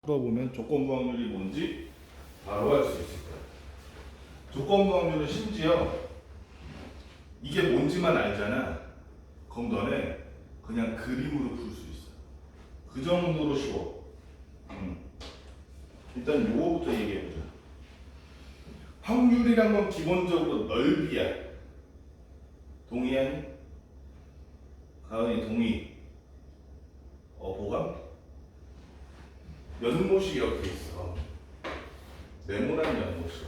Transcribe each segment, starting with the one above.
풀어보면 조건부 확률이 뭔지 바로 알 수 있을 거예요. 조건부 확률은 심지어 이게 뭔지만 알잖아. 그럼 너네 그냥 그림으로 풀 수 있어. 그 정도로 쉬워. 일단 요거부터 얘기해보자. 확률이란 건 기본적으로 넓이야. 동의하니? 가은이 동의. 보감? 연못이 이렇게 있어. 네모난 연못이야.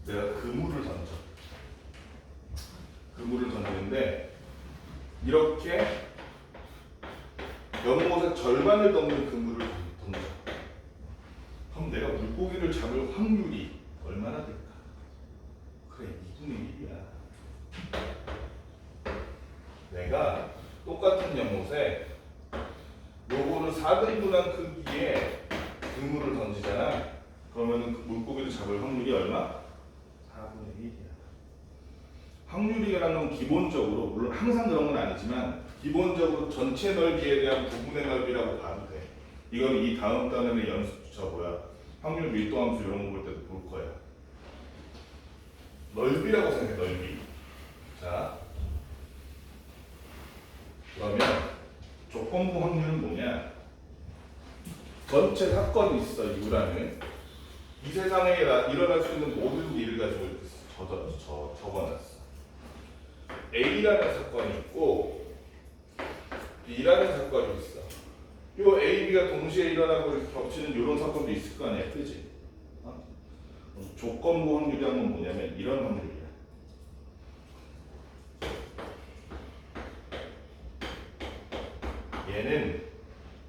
내가 그물을 던져. 그물을 던지는데 이렇게 연못의 절반을 넘는 그물을 던져. 그럼 내가 물고기를 잡을 확률이 얼마나 될까? 그래, 2분의 1이야. 내가 똑같은 연못에 요거를 4등분한 크기의 그물을 던지잖아. 그러면은 그 물고기를 잡을 확률이 얼마? 4분의 1이야. 확률이라는 건 기본적으로, 물론 항상 그런 건 아니지만 기본적으로 전체 넓이에 대한 부분의 넓이라고 봐도 돼. 이건 이 다음 단원의 확률 밀도함수 이런 거 볼 때도 볼 거야. 넓이라고 생각해, 넓이. 자, 그러면 조건부 확률은 뭐냐? 전체 사건이 있어, U라는. 이 세상에 일어날 수 있는 모든 일을 가지고 이렇게 적어놨어. A라는 사건이 있고 B라는 사건이 있어. 요 A, B가 동시에 일어나고 이렇게 겹치는 이런 사건도 있을 거 아니야, 그지? 조건부 확률이란 건 뭐냐면 이런 확률이야. 얘는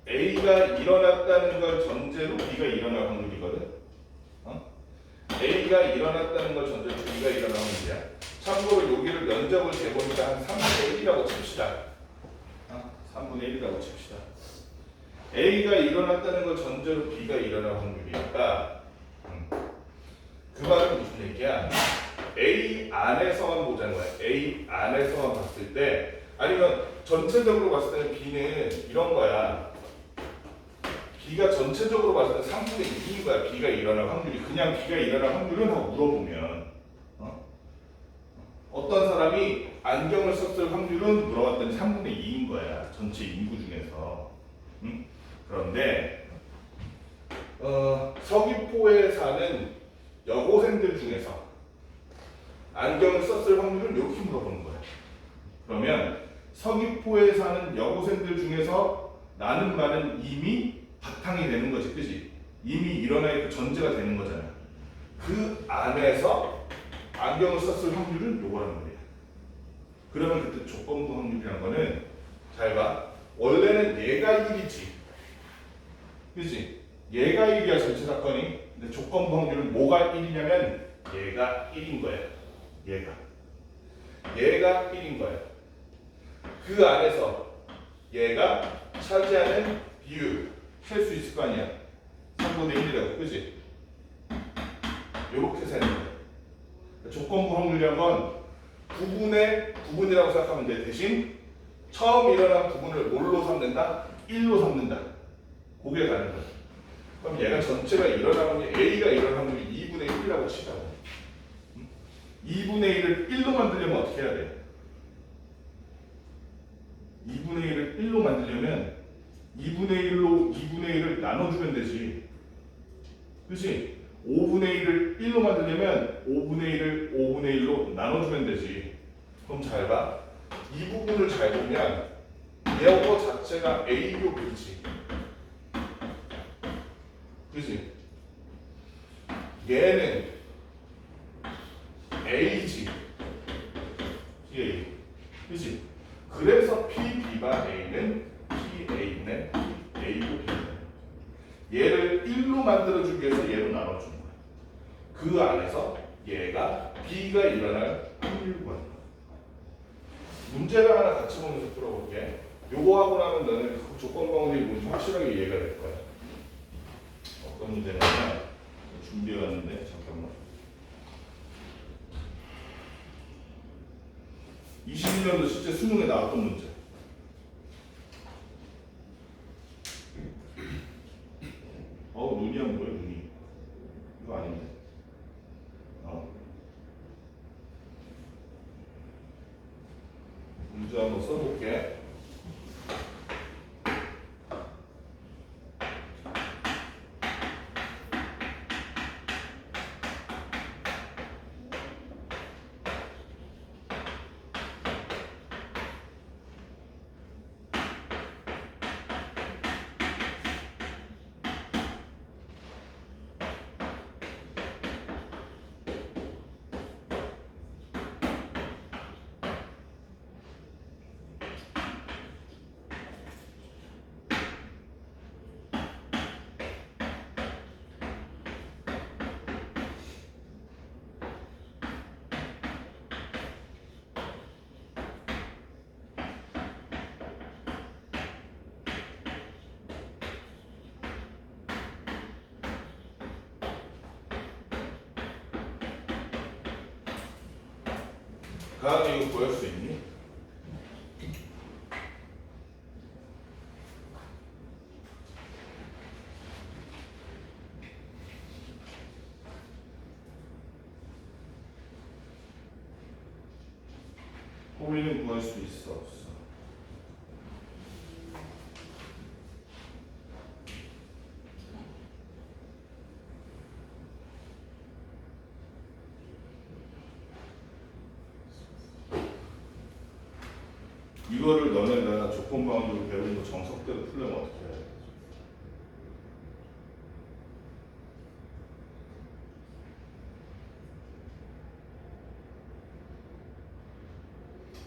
A가 일어났다는 걸 전제로 B가 일어날 확률이거든. A가 일어났다는 걸 전제로 B가 일어날 확률이야. 참고로 여기를 면적을 재보니까 한 3분의 1이라고 칩시다. 3분의 1이라고 칩시다. A가 일어났다는 걸 전제로 B가 일어날 확률이니까 그 말은 무슨 얘기야? A 안에서만 보자는 거야. A 안에서만 봤을 때, 아니면 전체적으로 봤을 때는 B는 이런 거야. B가 전체적으로 봤을 때 3분의 2인 거야. B가 일어날 확률이. 그냥 B가 일어날 확률은 하고 물어보면 어떤 사람이 안경을 썼을 확률은 물어봤더니 3분의 2인 거야. 전체 인구 중에서. 그런데 서귀포에 사는 여고생들 중에서 안경을 썼을 확률은 이렇게 물어보는 거야. 그러면 서귀포에 사는 여고생들 중에서 나는 말은 이미 바탕이 되는 거지, 그지? 이미 일어나 있고 전제가 되는 거잖아. 그 안에서 안경을 썼을 확률은 요거란 말이야. 그러면 그때 조건부 확률이라는 거는 잘 봐. 원래는 얘가 1이지. 그지? 얘가 1이야, 전체 사건이. 근데 조건부 확률은 뭐가 1이냐면 얘가 1인 거야. 얘가 1인 거야. 그 안에서 얘가 차지하는 비율 셀 수 있을 거 아니야. 3분의 1이라고, 그지? 요렇게 세는 거야. 조건부 확률이란 건 부분이라고 생각하면 돼. 대신 처음 일어난 부분을 뭘로 삼는다? 1로 삼는다. 그게 가는 거야. 그럼 얘가 전체가 일어나면 A가 일어나는 확률이 2분의 1이라고 치자고. 2분의 1을 1로 만들려면 어떻게 해야 돼? 2분의 1을 1로 만들려면 2분의 1로 2분의 1을 나눠주면 되지. 그치? 5분의 1을 1로 만들려면 5분의 1을 5분의 1로 나눠주면 되지. 그럼 잘 봐. 이 부분을 잘 보면 얘거 자체가 A교 B지. 그치? 얘는 A지. PA. 그치? 그래서 PB가 A는 PA는 A고 B는 얘를 1로 만들어주기 위해서 얘로 나눠주는 거야. 그 안에서 얘가 B가 일어날 확률 구하는 거야. 문제를 하나 같이 보면서 풀어볼게. 요거 하고 나면 너는 그 조건부 확률이 뭔지 확실하게 이해가 될 거야. 어떤 문제냐면 준비해왔는데 잠깐만. 21년도 실제 수능에 나왔던 문제. 눈이 안 보여, 눈이. 이거 아닌데. 문제 한번 써볼게. 가은이 이거 구할 수 있니? 호미는 구할 수 있어, 없어? 이거를 너네가 조건바운드로 배운 거 정석대로 풀려면 어떻게 해야 돼?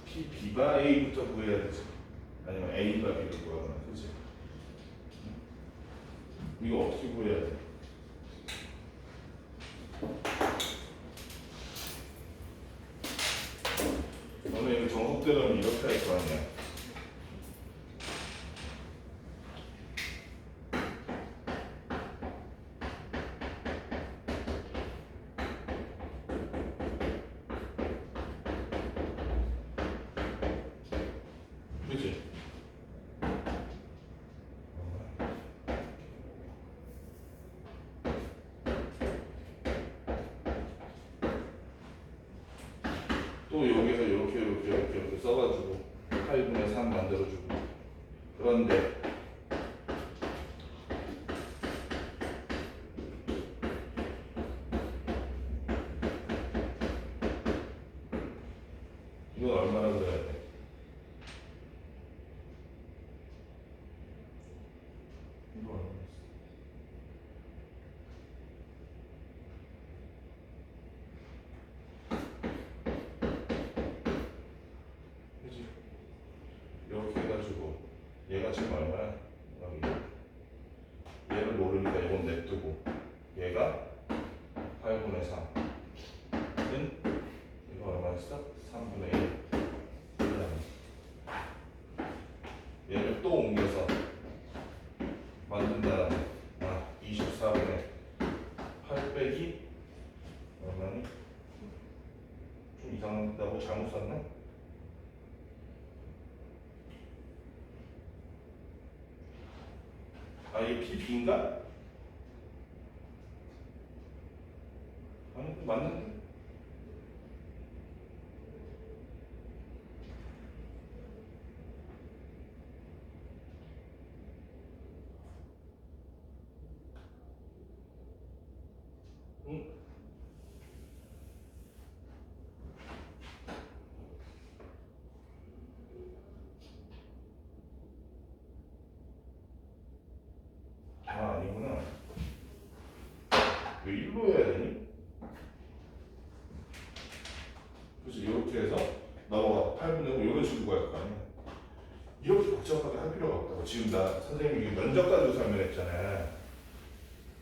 P, B가 A부터 구해야 되지. 아니면 A가 B를 구하거나, 그치? 이거 어떻게 구해야 돼? 너네 이거 정석대로는 이렇게 할 거 아니야? 그치? 또 여기서 이렇게 써가지고 8분의 3 만들어주고. 그런데 이건 얼마나 그려야 돼? 이거 얼마나 있어? 그치? 이렇게 해가지고 얘가 지금 얼마야? 여기 얘를 모르니까 이건 냅두고 얘가 8분의 3은 이거 얼마였어? 3분의 1. 얘를 또 옮겨서 만든 다음에 24분의 8 빼기 얼마니? 좀 이상하다고 잘못 썼나? 이게 PB인가? 아니, 맞는데? 응? 아니구나. 왜 일로 해야 되니? 그래서 이렇게 해서 넘어가 8분의 5 이런 식으로 갈 거 아니야. 이렇게 복잡하게 할 필요가 없다고. 지금 나 선생님이 면접 가지고 설명했잖아.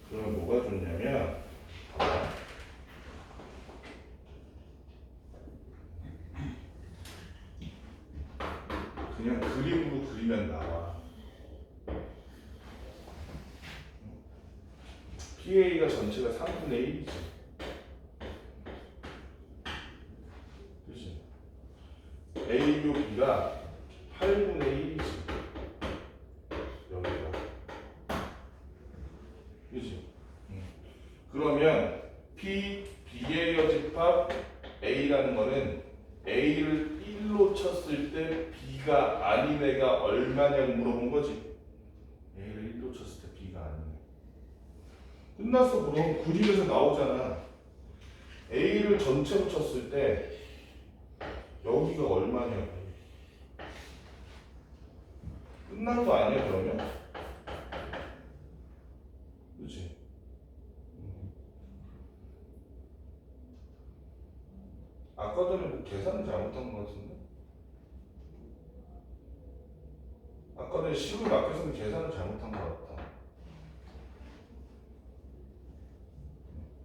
그러면 뭐가 좋냐면 봐봐. 그냥 그림으로 그리면 나와. PA가 전체가 3분의 1이지. 그치? A교 B가 8분의 1이지. 여기가. 그치? 그러면 P, B의 여집합 A라는 거는 A를 1로 쳤을 때 B가 아닌 애가 얼마냐고 물어본 거지. A를 1로 쳤을 때 B가 아닌 애. 끝났어. 그럼 그림에서 나오잖아. A를 전체로 쳤을 때 여기가 얼마냐고. 끝난 거 아니야 그러면? 그치? 아까 전에 뭐 계산 잘못한 거 같은데? 아까 전에 식을 맡겨서 계산을 잘못한 거 같다.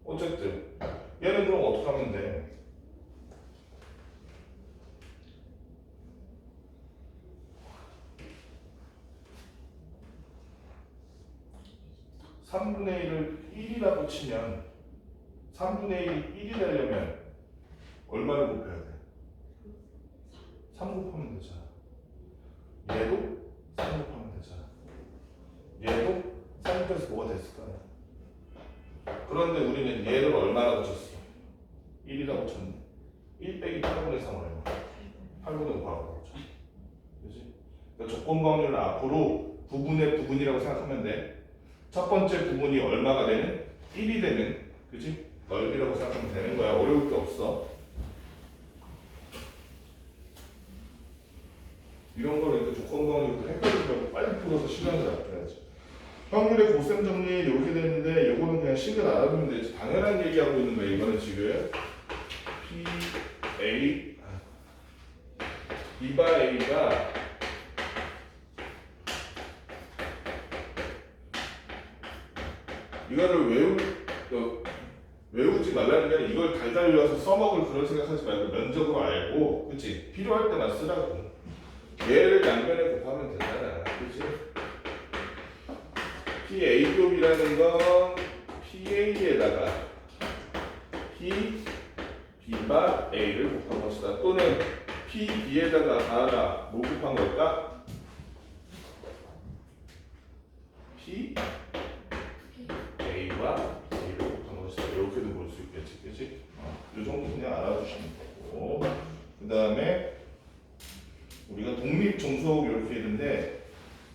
어쨌든 얘는 그럼 어떻게 하면 돼? (3분의 1을) 1이라고 치면 3분의 1이 1이 되려면 얼마를 곱해야 돼? 3 곱하면 되잖아. 얘도 3 곱하면 되잖아. 얘도 3 곱해서 뭐가 됐을 거야. 그런데 우리는 얘를 얼마라고 쳤어? 1이라고 쳤네. 1 빼기 8분의 3을 얼마? 8분의 5라고 쳤어. 그치? 그러니까 조건부 확률은 앞으로 부분의 부분이라고 생각하면 돼. 첫 번째 부분이 얼마가 되는? 1이 되는, 그치? 넓이라고 생각하면 되는 거야. 어려울 게 없어. 이런 거를 이렇게 조건부 확률도 헷갈리려고 빨리 풀어서 시간을 아껴야지. 확률의 곱셈 정리 이렇게 되는데 이거는 그냥 식을 알아두면 되지. 당연한 얘기하고 있는 거야. 이거는 지금 P, A, B바 A가 이거를 외우지 말라는 게 아니라 이걸 달달 외워서 써먹을 그런 생각하지 말고 면적으로 알고, 그치? 필요할 때만 쓰라고. 얘를 양변에 곱하면 되잖아, 그치? PA 곱이라는 건 PA에다가 B바 A를 곱한 것이다. 또는 PB에다가 하나 뭐 곱한 걸까? P A와 A를 곱한 것이다. 이렇게도 볼 수 있겠지, 그치? 이 정도 그냥 알아주시면 되고, 그 다음에 우리가 독립종속 이렇게 있는데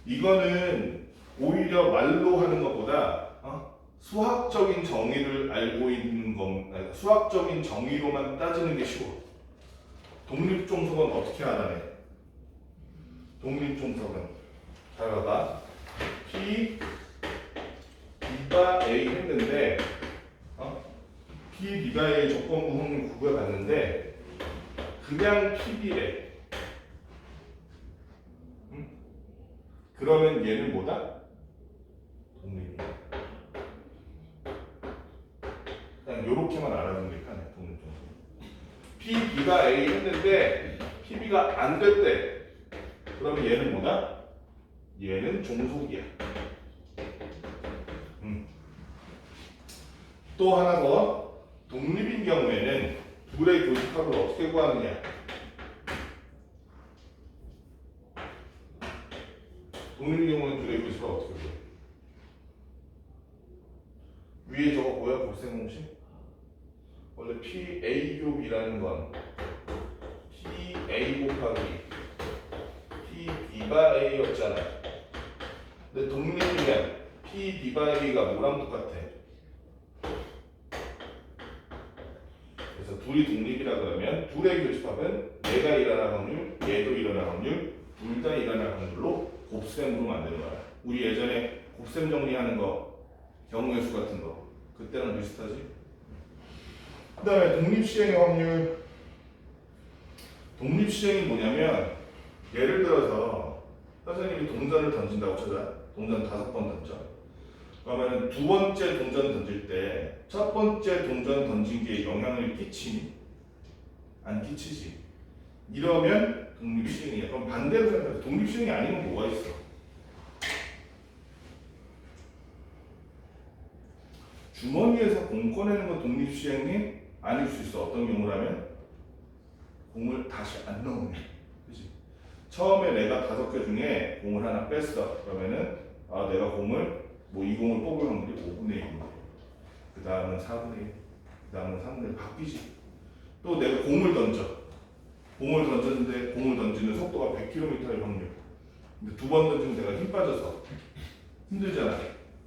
이거는 오히려 말로 하는 것보다 수학적인 정의를 알고 있는 것, 수학적인 정의로만 따지는 게 쉬워. 독립종속은 어떻게 알아내? 독립종속은 잘 봐봐. P, B바 A 했는데 P, B바 A 조건부 확률 구해봤는데 그냥 PB래. 그러면 얘는 뭐다? 독립이야. 그냥 요렇게만 알아두는 게 편해. 독립종속. P, B가 A 했는데 PB가 안 됐대. 그러면 얘는 뭐다? 얘는 종속이야. 또 하나 더. 독립인 경우에는 둘의 교집합을 어떻게 구하느냐? 독립인 경우는 둘의 교집합을 어떻게 구해? 위에 저거 뭐야? 곱셈 공식? 원래 PA 곱이라는 건 PA 곱하기 PB바 A였잖아. 근데 독립이면 PB바 A가 뭐랑 똑같아? 그래서 둘이 독립이라 그러면 둘의 교집합은 얘가 일어날 확률, 얘도 일어날 확률, 둘 다 일어날 확률로 곱셈으로 만드는 거야. 우리 예전에 곱셈 정리하는 거, 경우의 수 같은 거, 그때랑 비슷하지? 그 다음에 독립시행의 확률. 독립시행이 뭐냐면 예를 들어서 선생님이 동전을 던진다고 쳐자. 동전 5번 던져. 그러면 두 번째 동전 던질 때 첫 번째 동전 던진 게 영향을 끼치니? 안 끼치지. 이러면 독립시행이야. 그럼 반대로 생각해. 독립시행이 아니면 뭐가 있어? 주머니에서 공 꺼내는 건 독립시행이 아닐 수 있어. 어떤 경우라면 공을 다시 안 넣으면. 그치? 처음에 내가 5개 중에 공을 하나 뺐어. 그러면은 내가 공을 이 공을 뽑을 확률이 5분의 1인데 그 다음은 4분의 1, 그 다음은 3분의 1 바뀌지. 또 내가 공을 던졌는데 공을 던지는 속도가 100km의 확률. 근데 두 번 던지면 내가 힘 빠져서 힘들잖아.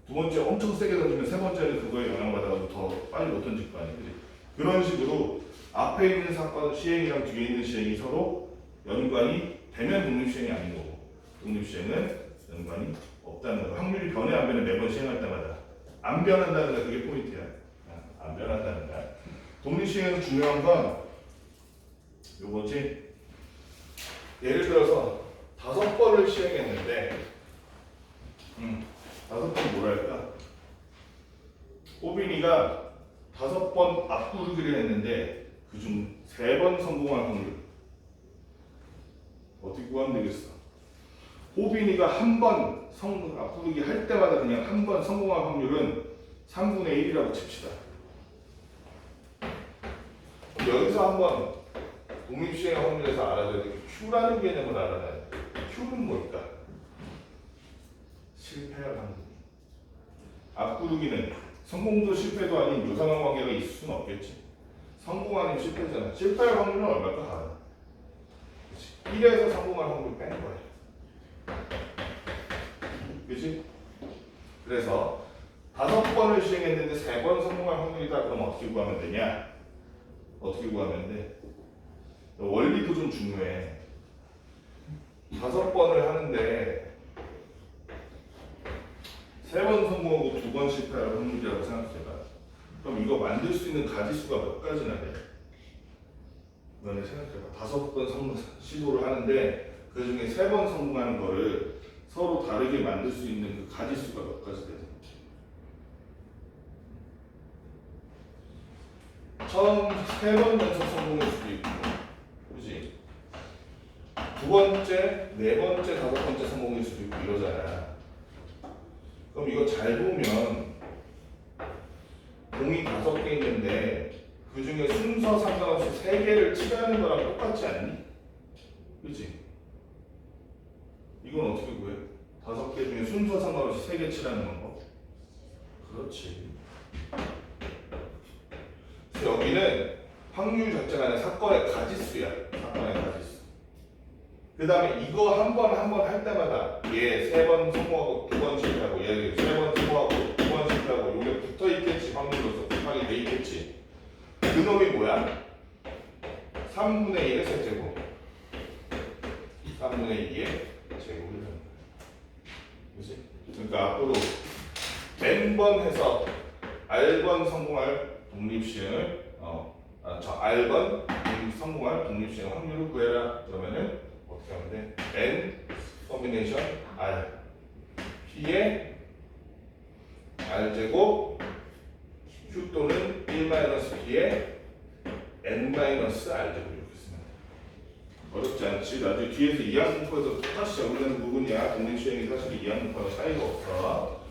두 번째 엄청 세게 던지면 세 번째는 그거에 영향받아서 더 빨리 못 던질 거 아니야. 그지? 그런 식으로 앞에 있는 사건 시행이랑 뒤에 있는 시행이 서로 연관이 되면 독립시행이 아닌 거고, 독립시행은 연관이 없다는 거. 확률이 변해 안 변해 매번 시행할 때마다 안 변한다는 거, 그게 포인트야. 안 변한다는 거야. 독립시행에서 중요한 건 요거지. 예를 들어서 5번을 시행했는데 5번 뭐랄까, 호빈이가 5번 앞구르기를 했는데 그중 3번 성공한 확률 어떻게 구하면 되겠어? 호빈이가 한 번 앞구르기 할 때마다 그냥 한 번 성공한 확률은 3분의 1이라고 칩시다. 여기서 한번 독립시행 확률에서 알아둬야 돼. Q라는 개념을 알아놔야 돼. Q는 뭘까? 실패할 확률. 앞구르기는 성공도 실패도 아닌 유사한 관계가 있을 수는 없겠지. 성공 아니면 실패잖아. 실패할 확률은 얼마일까? 알아. 1에서 성공할 확률 뺀 거야. 그치? 그래서 5번을 시행했는데 3번 성공할 확률이다. 그럼 어떻게 구하면 되냐? 어떻게 구하면 돼? 원리도 좀 중요해. 5번을 하는데 3번 성공하고 2번 실패할 확률이라고 생각해봐. 그럼 이거 만들 수 있는 가지수가 몇 가지나 돼? 너네 생각해봐. 5번 시도를 하는데 그 중에 3번 성공하는 거를 서로 다르게 만들 수 있는 그 가지수가 몇 가지 돼? 처음 3번 연속 성공일 수도 있고, 그지? 2번째, 4번째, 5번째 성공일 수도 있고 이러잖아. 그럼 이거 잘 보면 공이 5개 있는데 그 중에 순서 상관없이 3개를 치라는 거랑 똑같지 않니? 그치? 이건 어떻게 구해? 5개 중에 순서 상관없이 3개 치라는 거. 그렇지. 그래서 여기는 확률 자체가 아니라 사건의 가지수야. 사건의 가지수. 그 다음에 이거 한 번 할 때마다 얘 3번 성공하고 2번 실패하고 얘 3번 성공하고 2번 실패하고 이게 붙어 있겠지. 확률로서 곱하기 돼 있겠지. 그 놈이 뭐야? 3분의 1의 세제곱. 3분의 2의 제곱을 하는 거야. 그치? 그러니까 앞으로 n번 해서 r번 성공할 독립시행을 r번 성공할 독립시행 확률을 구해라. 그러면은 어떻게 하면 돼? n 커비네이션 r p의 r제곱 q 또는 1-p의 n-r제곱 이렇게 쓰면 돼. 어렵지 않지? 나중에 뒤에서 이항분포에서 똑같이 적용되는 부분이야. 독립시행이 사실 이항분포와 차이가 없어.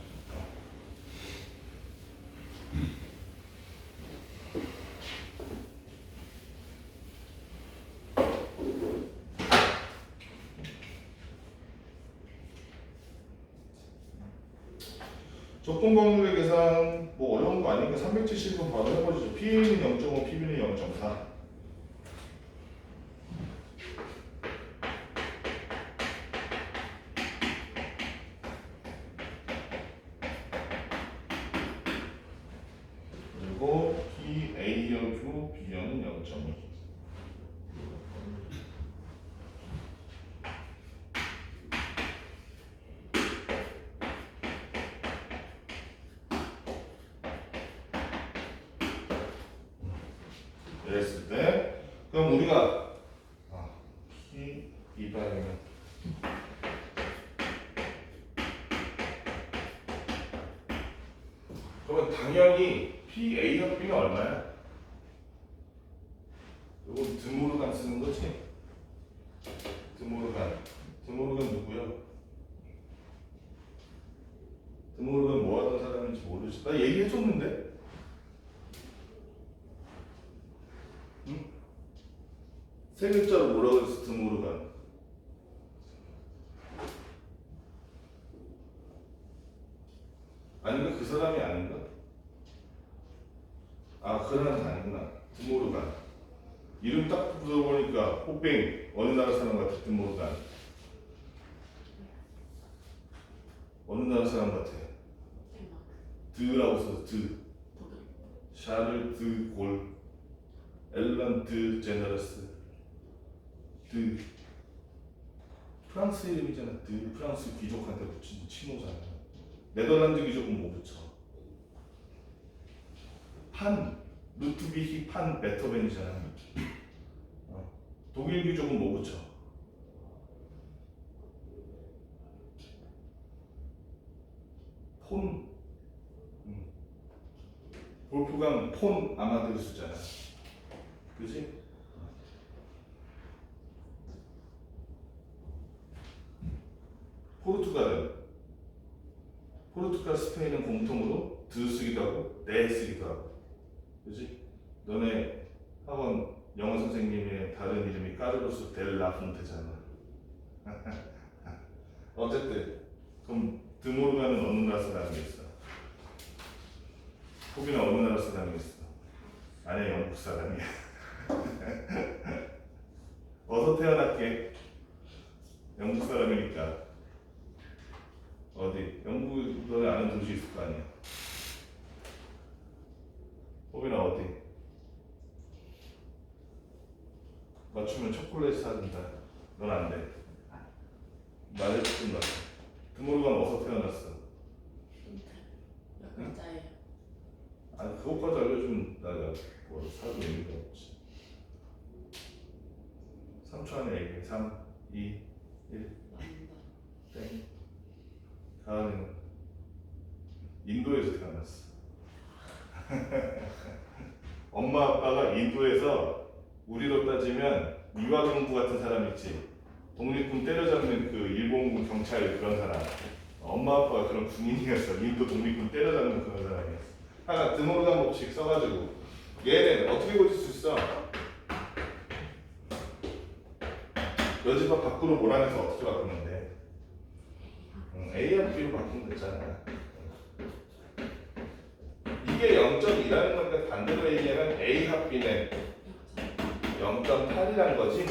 적동광률의 계산 뭐 어려운 거 아니니까 370은 바로 해보시죠. P는 0.5, PB는 0.4. 그리고 P, A열표, B열은 0.2. 이랬을 때 그럼 우리가 P, B방이면 그러면 당연히 P, A협비는 얼마야? 이거 드모르간 쓰는 거지? 드모르간 누구야? 드모르간 뭐 하던 사람인지 모르지. 나 얘기해줬는데? 응? 세 글자로 뭐라고 했어? 드모르간. 아닌가? 그 사람이 아닌가? 아, 그런 아니구나. 드모르간. 이름 딱 들어보니까 호빙 어느 나라 사람 같아. 드모르간. 어느 나라 사람 같아. 드라고 써서 드. 샤를 드 골. 엘란 드 제너러스. 드. 프랑스 이름이잖아. 드. 프랑스 귀족한테 붙인 칭호잖아. 네덜란드 귀족은 뭐 붙여? 판. 루트비히 판 베토벤이잖아. 독일 귀족은 뭐 붙여? 폰. 볼프강 폰 아마데우스잖아. 그지? 포르투갈 스페인은 공통으로 드 쓰기도 하고 네 쓰기도 하고. 그지? 너네 학원 영어 선생님의 다른 이름이 까르로스 델 라푼테잖아. 어쨌든 그럼 드모르간은 어느 나라 사람이겠어? 호비는 어느 나라 사람이겠어? 아니야, 영국 사람이야. 어서 태어났게. 영국 사람이니까. 어디? 영국 너네 아는 도시 있을 거 아니야. 호비는 어디? 맞추면 초콜릿 사준다. 넌 안 돼. 말을 조금 놨어. 드모르간 어디서 태어났어? 몇 글자예요? 아니, 그것까지 알려주면 나가 뭐 사도 의미가 없지. 3초 안에 얘기해. 3, 2, 1. 맞는다. 땡. 가은이는 인도에서 태어났어. 엄마 아빠가 인도에서 우리로 따지면 미화경부 같은 사람 있지. 독립군 때려잡는 그 일본군 경찰 그런 사람. 엄마 아빠가 그런 군인이었어. 인도 독립군 때려잡는 그런 사람이었어. 하나 드모르간 법칙 써가지고 얘는 어떻게 고칠 수 있어? 여지바 밖으로 몰아내서 어떻게 바꾸면 돼? A하고 B로 바꾸면 되잖아. 이게 0.2라는 건데 반대로 얘기하면 A 합 B는 0.8이란 거지.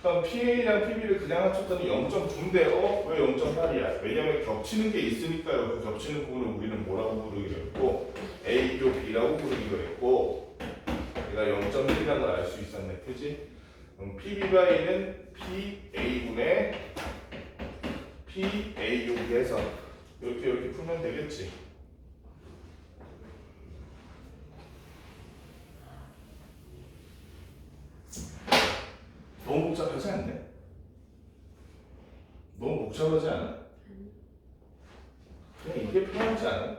그럼 PA랑 PB를 그냥 합쳤더니 0.9인데 왜 0.8이야? 왜냐면 겹치는 게 있으니까요. 그 겹치는 부분을 우리는 뭐라고 부르기로 했고 A표 B라고 부르기로 했고 얘가 0.1이라는 걸 알 수 있었네. 그지? 그럼 PB바이는 PA분의 PA 여기에서 이렇게 풀면 되겠지. 너무 복잡하지 않네? 너무 복잡하지 않아? 그냥 이게 편하지 않아?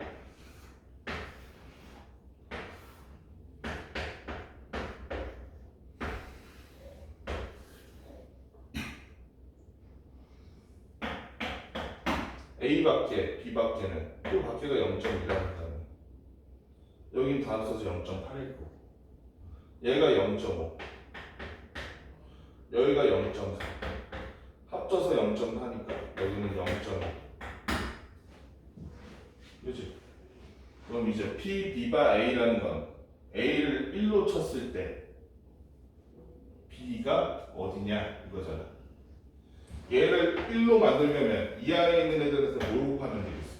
A 밖에, B 밖에는 또 밖에가 0.2라는 여긴 다 합쳐서 0.8이고 얘가 0.5 여기가 0.4 합쳐서 0.4니까 여기는 0.5 그치? 그럼 이제 P, B바 A라는 건 A를 1로 쳤을 때 B가 어디냐 이거잖아. 얘를 1로 만들려면 이 안에 있는 애들한테 뭘 곱하면 되겠어?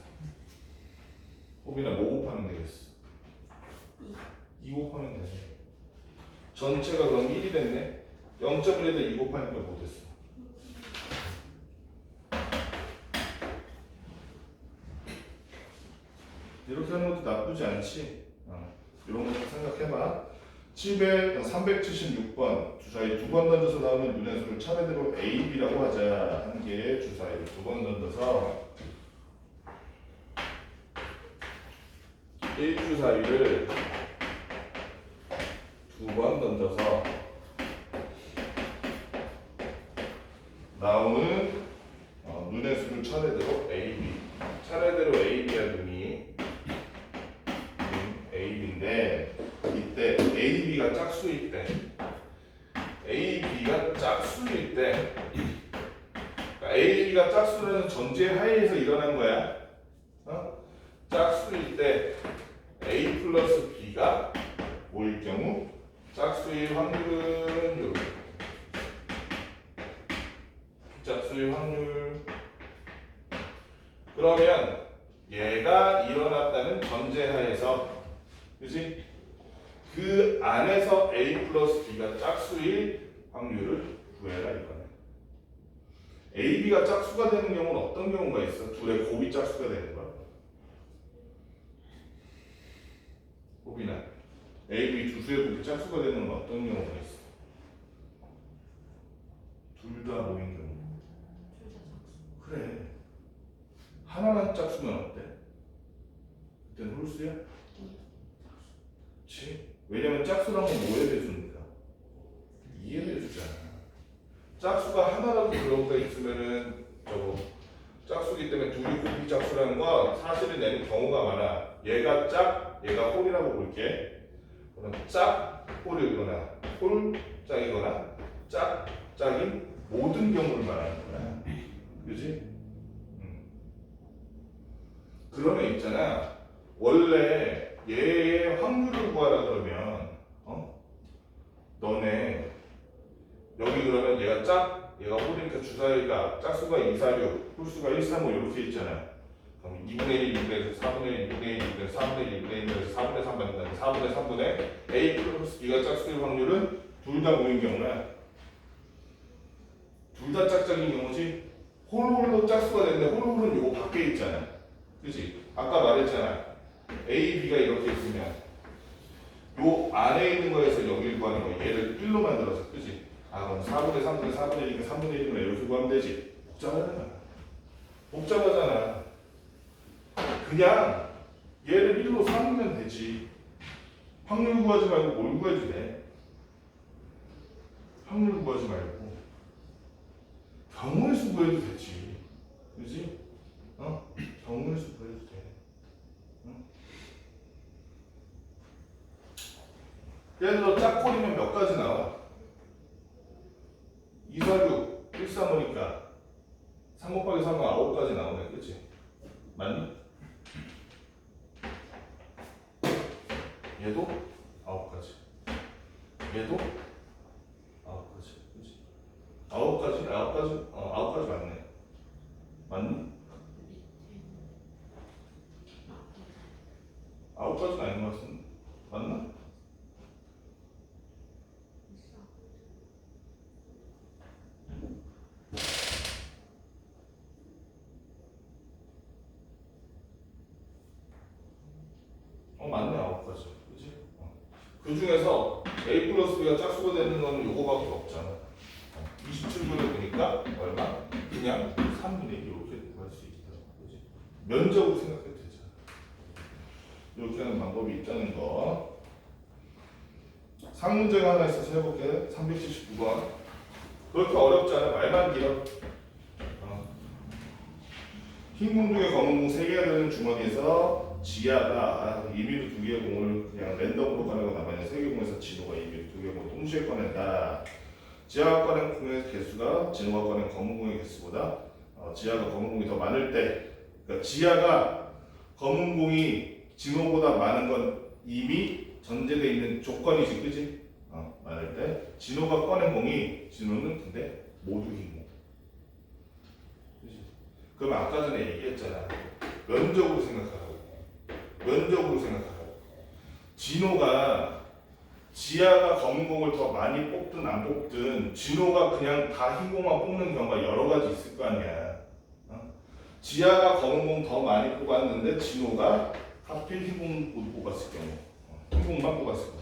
호비나 뭐 곱하면 되겠어? 2 곱하면 되네. 전체가 그럼 1이 됐네. 0.1에다 2 곱하니까 뭐 됐어? 이렇게 하는 것도 나쁘지 않지? 이런 것도 생각해봐. 376번 주사위 두 번 던져서 나오는 눈의 수를 차례대로 A, B라고 하자. 한 개의 주사위를 두 번 던져서 1주사위를 두 번 던져서 나오는 눈의 수를 차례대로 A, B 차례대로 A, B한 눈이 A, B인데 이때 A, B가 짝수일 때 A, B가 짝수일 때 그러니까 A, B가 짝수라는 전제 하에서 일어난 거야. 짝수일 때 A 플러스 B가 짝수일 확률은 요렇게. 짝수일 확률. 그러면 얘가 일어났다는 전제하에서, 그지? 그 안에서 A 플러스 B가 짝수일 확률을 구해라 이거네. A, B가 짝수가 되는 경우는 어떤 경우가 있어? 둘의 곱이 짝수가 되는 거야. 곱이나 A, B 두 수의 곱이 짝수가 되는 건 어떤 경우가 있어? 둘 다 모인 경우. 그래. 하나만 짝수면 어때? 그때는 홀수야? 그치? 왜냐면 짝수란 건 뭐에 대해서니까? 이에 대해서잖아. 짝수가 하나라도 들어가 있으면은 저거 짝수기 때문에 둘이 곱이 짝수라는 건 사실은 내는 경우가 많아. 얘가 짝, 얘가 홀이라고 볼게. 그럼 짝, 홀이거나 홀짝이거나 짝짝인 모든 경우를 말하는 거야. 그지? 그러면 있잖아. 원래 얘의 확률을 구하라 그러면 너네 여기 그러면 얘가 짝, 얘가 홀이니까 주사위가 짝수가 2, 4, 6, 홀수가 1, 3, 5 이렇게 있잖아. 그럼 2분의 1, 2분의 1, 4분의 1, 2분의 1, 2분의 4분의 1, 2분의 1에서 4분의 3 받는다. 4분의 3분의 A 플러스 B가 짝수일 확률은 둘 다 모인 경우야. 둘 다 짝짝인 경우지. 홀홀로 짝수가 되는데 홀홀은 요거 밖에 있잖아. 그치? 아까 말했잖아. A, B가 이렇게 있으면 요 안에 있는 거에서 여기를 구하는 거 얘를 1로 만들어서 그치? 아 그럼 4분의 3분의 4분의 1이니까 3분의 1이면 이렇게 구하면 되지. 복잡하잖아. 복잡하잖아. 그냥 얘를 1로 삼으면 되지. 확률 구하지 말고 뭘 구해도 돼. 확률 구하지 말고 경우의 수 구해도 되지. 그지? 경우의 수 구해도 돼. 예를 들어 짝꼴이면 몇 가지 나와? 2, 4, 6, 1, 3, 5니까 3 곱하기 3은 9가지 나오네. 그치? 맞니? 얘도 9가지. 얘도 9가지. 그치? 9가지? 9가지? 9가지 맞네. 맞니? 9가지는 아닌 것 같은데. 맞나? 맞네. 9가지. 그치? 그 중에서 A 플러스 B가 짝수가 되는 건 요거밖에 없잖아. 27분을 보니까 얼마? 그냥 3분의 1 이렇게 구할 수 있다. 그치? 면적으로 생각해도 되잖아. 이렇게 하는 방법이 있다는 거. 상문제가 하나 있어서 해볼게. 379번. 그렇게 어렵지 않아. 말만 길어. 흰 공 중에 검은 공 3개가 되는 주머니에서 지하가 임의로 2개의 공을 그냥 랜덤으로 꺼내고 나머지 3개 공에서 진호가 임의로 2개의 공을 동시에 꺼낸다. 지하가 꺼낸 공의 개수가 진호가 꺼낸 검은 공의 개수보다 지하가 검은 공이 더 많을 때, 그러니까 지하가 검은 공이 진호보다 많은 건 이미 전제되어 있는 조건이지, 그지? 많을 때 진호가 꺼낸 공이 진호는 근데 모두 흰 공. 그지? 그러면 아까 전에 얘기했잖아. 면적으로 생각하라고. 면적으로 생각하라고. 진호가 지하가 검은 공을 더 많이 뽑든 안 뽑든 진호가 그냥 다 흰 공만 뽑는 경우가 여러 가지 있을 거 아니야. 지하가 검은 공 더 많이 뽑았는데 진호가 하필 흰 공 못 뽑았을 경우, 흰 공만 뽑았을 경우,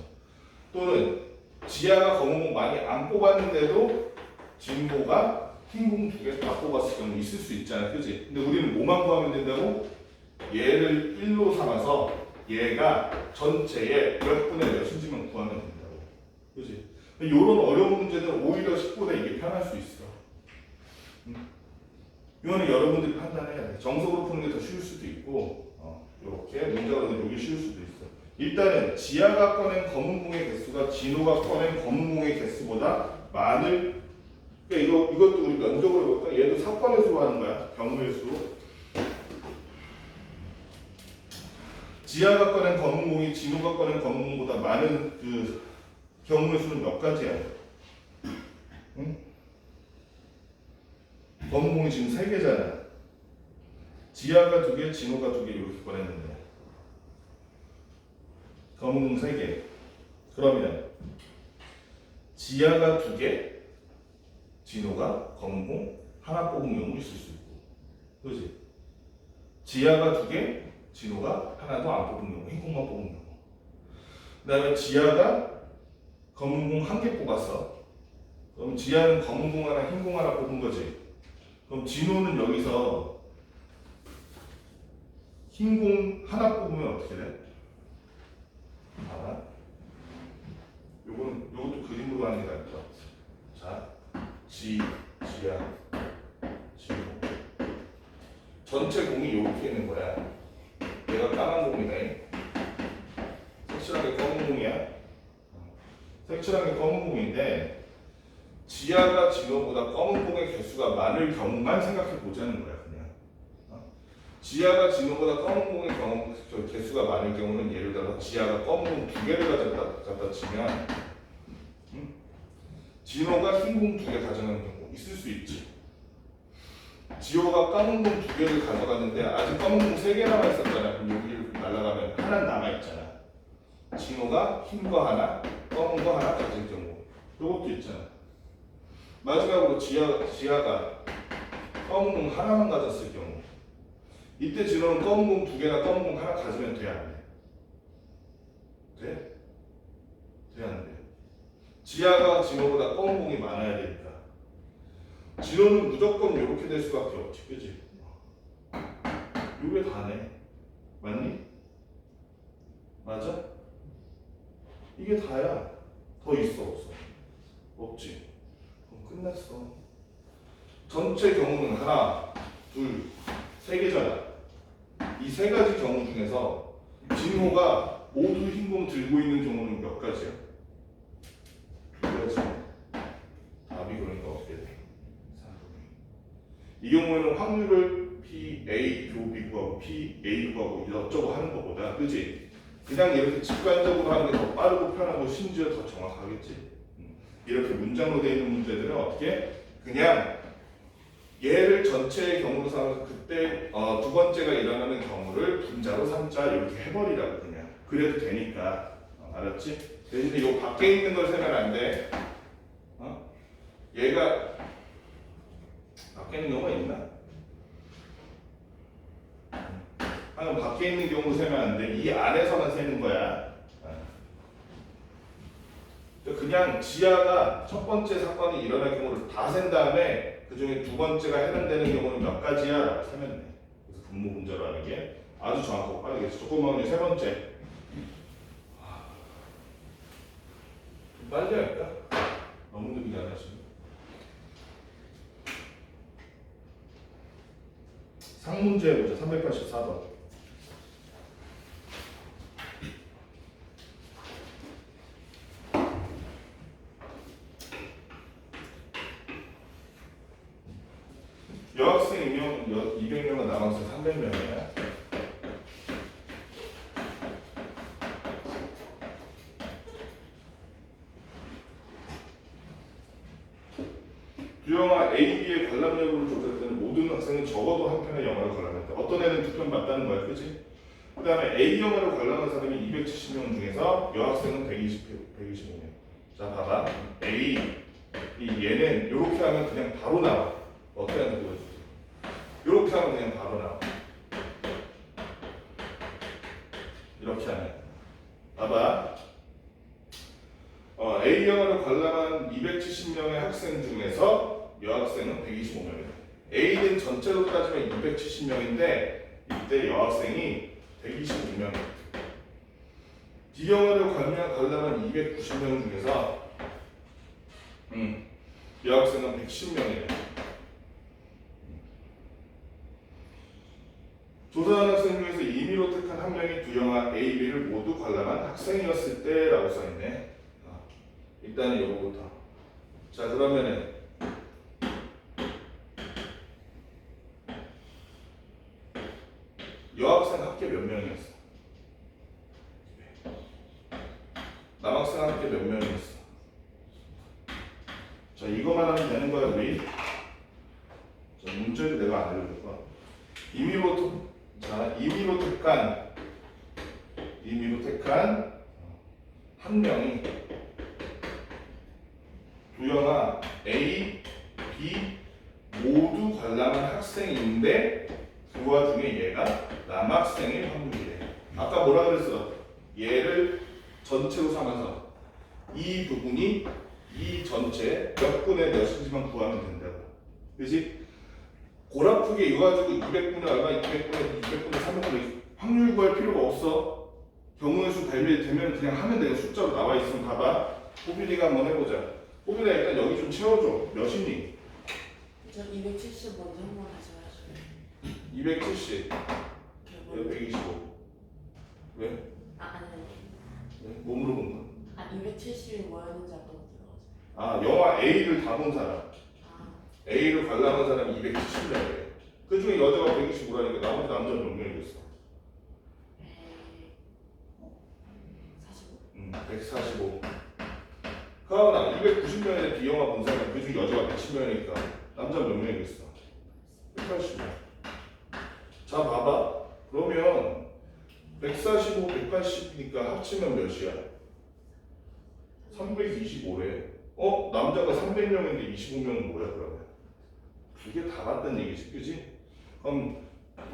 또는 지하가 검은 공 많이 안 뽑았는데도 진호가 흰 공 2개 다 뽑았을 경우 있을 수 있잖아, 그지? 근데 우리는 뭐만 구하면 된다고? 얘를 1로 삼아서 얘가 전체의 몇 분의 몇인지만 구하면 된다고, 그지? 이런 어려운 문제는 오히려 10보다 이게 편할 수 있어. 이거는 여러분들이 판단해야 돼. 정석으로 푸는 게 더 쉬울 수도 있고, 이렇게 문제가 이게 쉬울 수도 있어. 일단은 지하가 꺼낸 검은 공의 개수가 진호가 꺼낸 검은 공의 개수보다 많을. 그러니까 이것도 우리 면적으로 볼까? 얘도 사건의 수로 하는 거야. 경우의 수. 지하가 꺼낸 검은 공이 진호가 꺼낸 검은 공보다 많은 그 경우의 수는 몇 가지야? 응? 검은공이 지금 3개잖아. 지하가 2개, 진호가 2개 이렇게 꺼냈는데 검은공 3개. 그러면 지하가 2개, 진호가 검은공 하나 뽑은 경우 있을 수 있고, 그렇지? 지하가 2개, 진호가 하나도 안 뽑은 경우, 흰공만 뽑은 경우. 그 다음에 지하가 검은공 1개 뽑았어. 그럼 지하는 검은공 하나, 흰공 하나 뽑은 거지. 그럼 진호는 여기서 흰공 하나 뽑으면 어떻게 돼? 봐봐. 요것도 그림으로 하는 게 나을 것 같아. 자, 지하, 진호. 전체 공이 이렇게 있는 거야. 얘가 까만 공이네. 색칠하게 검은 공이야. 색칠하게 검은 공인데 지하가 진호보다 검은 공의 개수가 많을 경우만 생각해 보자는 거야, 그냥. 지하가 진호보다 검은 공의 개수가 많을 경우는 예를 들어 지하가 검은 공 2개를 갖다 치면 진호가 흰 공 2개 가져가는 경우 있을 수 있지. 지호가 검은 공 2개를 가져갔는데 아직 검은 공 3개 남아있었잖아. 그럼 여기를 날아가면 하나 남아있잖아. 진호가 흰 거 하나, 검은 거 하나 가질 경우. 요것도 있잖아. 마지막으로 지하가 검은 공 하나만 가졌을 경우, 이때 진호는 검은 공 2개나 검은 공 하나 가지면 돼, 안 돼? 돼? 돼, 안 돼? 지하가 진호보다 검은 공이 많아야 되니까 진호는 무조건 이렇게 될 수밖에 없지, 그지? 요게 다네. 맞니? 맞아? 이게 다야. 더 있어, 없어? 없지. 그럼 끝났어. 전체 경우는 하나, 둘, 3개잖아. 이 3가지 경우 중에서 진호가 모두 흰공 들고 있는 경우는 몇 가지야? 2가지. 답이 그러니까 어떻게 돼? 3분의 2. 이 경우에는 확률을 PA 교비 구하고 PA 구하고 이것저것 하는 것보다, 그지? 그냥 이렇게 직관적으로 하는 게 더 빠르고 편하고 심지어 더 정확하겠지. 이렇게 문장으로 되어 있는 문제들은 어떻게? 그냥 얘를 전체의 경우로 삼아서 그때 2번째가 일어나는 경우를 분자로 삼자 이렇게 해버리라고 그냥. 그래도 되니까. 알았지? 대신에 이 밖에 있는 걸 세면 안 돼. 얘가 밖에 있는 경우가 있나? 방금 밖에 있는 경우 세면 안 돼. 이 안에서만 세는 거야. 그냥 지하가 첫 번째 사건이 일어날 경우를 다 센 다음에 그 중에 2번째가 해당되는 경우는 몇 가지야? 라고 세면 돼. 그래서 분모 분자로 하는 게 아주 정확하고 빠르겠어. 조금만 이제 3번째. 좀 빨리 할까? 너무 느리게 안 하시네. 상문제 해보자. 384번. 여학생 200명은 남학생 300명이야. 유영아 A, B의 관람 여부를 조사했더니 모든 학생은 적어도 한 편의 영화를 관람했다. 어떤 애는 2편 봤다는 거야, 그렇지? 그 다음에 A 영화를 관람한 사람이 270명 중에서 여학생은 125명. 자, 봐봐. A, 얘는 이렇게 하면 그냥 바로 나와. 어떻게 하는지 보여줄게. 이렇게 하면 그냥 바로 나와. 이렇게 하면. 봐봐. A 영화를 관람한 270명의 학생 중에서 여학생은 125명이다. A는 전체로 따지면 270명인데 이때 여학생이 125명이다. B 영화를 관람한 290명 중에서 여학생은 110명이다. 조사한 학생 중에서 임의로 택한 한 명이 두 영화 A, B를 모두 관람한 학생이었을 때라고 써있네. 일단은 요거부터. 자, 그러면은 여학생 합계 몇 명이었어? 남학생 합계 몇 명이었어? 자, 이거만 하면 되는 거야, 우리. 자, 문제도 내가 안 알려줄 거야. 임의로 택한 한 명이 두영아 A, B 모두 관람한 학생인데 그 와중에 얘가 남학생일 확률이래. 아까 뭐라 그랬어? 얘를 전체로 삼아서 이 부분이 이 전체 몇 분의 몇인지만 구하면 된다고. 그지? 고라프게 이거 가지고 200분의 얼마, 200분의 200분의 300분의 확률 구할 필요가 없어. 경우의 수 발견되면 그냥 하면 되는 숫자로 나와 있으면 봐봐. 호빈이가 한번 해보자. 호빈아 일단 여기 좀 채워줘. 몇이니? 저 270 먼저 한번 다시 하시면 270. 125. 왜? 아니 왜? 뭐 물어본 거야? 270이 뭐였는지 아까 못 들어가서 아, 영화 A를 다 본 사람. 아 A를 관람한 사람이 270이라고 해. 그 중에 여자가 125라니까 나머지 남자 몇 명이겠어? 145. 가은아, 290명의 비영화 본 사람, 그 중에 여자가 110명이니까 남자 몇 명이겠어? 180명. 자, 봐봐. 그러면 145, 180이니까 합치면 몇이야? 325래. 남자가 300명인데 25명은 뭐야, 그러면? 두 개 다 봤다는 얘기지, 그지? 그럼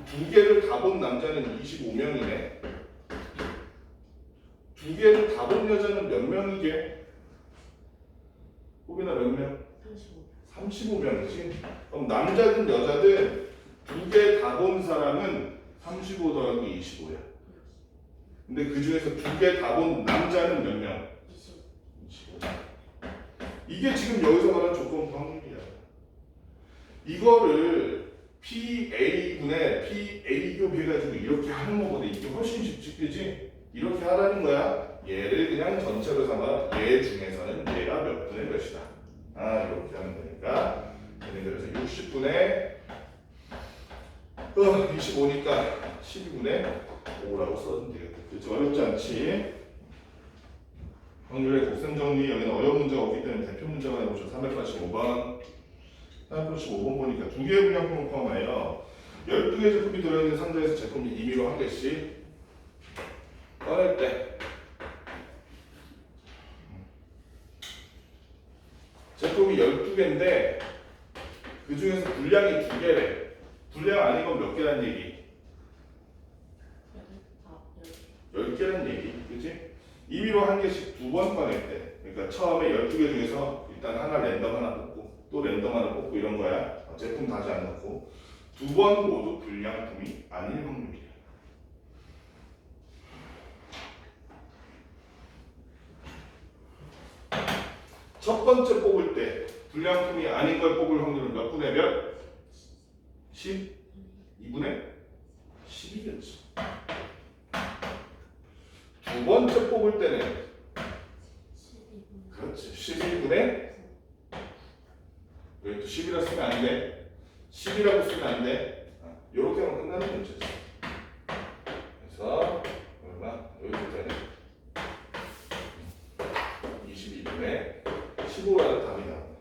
두 개를 다 본 남자는 25명이네. 두 개를 다 본 여자는 몇 명이게? 호빈아 몇 명? 35 35명이지? 그럼 남자든 여자든 두 개 다 본 사람은 35 더하기 25야. 근데 그 중에서 두 개 다 본 남자는 몇 명? 25. 이게 지금 여기서 말하는 조건부 확률이야. 이거를 PA분의 PA 곱해가지고 이렇게 하는 거보다 이게 훨씬 쉽지, 그지? 이렇게 하라는 거야. 얘를 그냥 전체로 삼아 얘 중에서는 얘가 몇 분의 몇이다. 이렇게 하면 되니까 예를 들어서 60분의 25니까 12분의 5라고 써도 되겠다. 그렇죠? 어렵지 않지? 확률의 곱셈 정리, 여기는 어려운 문제가 없기 때문에 대표 문제만 해보죠. 385번 385번 보니까 두 개의 분량품을 포함하여 12개의 제품이 들어있는 상자에서 제품이 임의로 한 개씩 꺼낼 때 제품이 12개인데 그 중에서 분량이 2개래. 분량 아닌 건 몇 개란 얘기? 10개란 얘기. 그치? 임의로 한 개씩 두 번 꺼낼 때. 그러니까 처음에 12개 중에서 일단 하나 랜덤 하나 뽑고 또 랜덤 하나 뽑고 이런 거야. 제품 다시 안 넣고 두 번 모두 불량품이 아닐 확률이야. 첫 번째 뽑을 때 불량품이 아닌 걸 뽑을 확률은 몇 분의 몇? 10? 2분의 10이겠지. 두 번째 뽑을 때는 그렇지 11분의 왜 또 10이라 쓰면 안 돼? 10이라고 쓰면 안 돼? 이렇게 하면 끝나는 문제지. 그래서 얼마? 여기부터는 22분의 15라는 답이 나옵니다.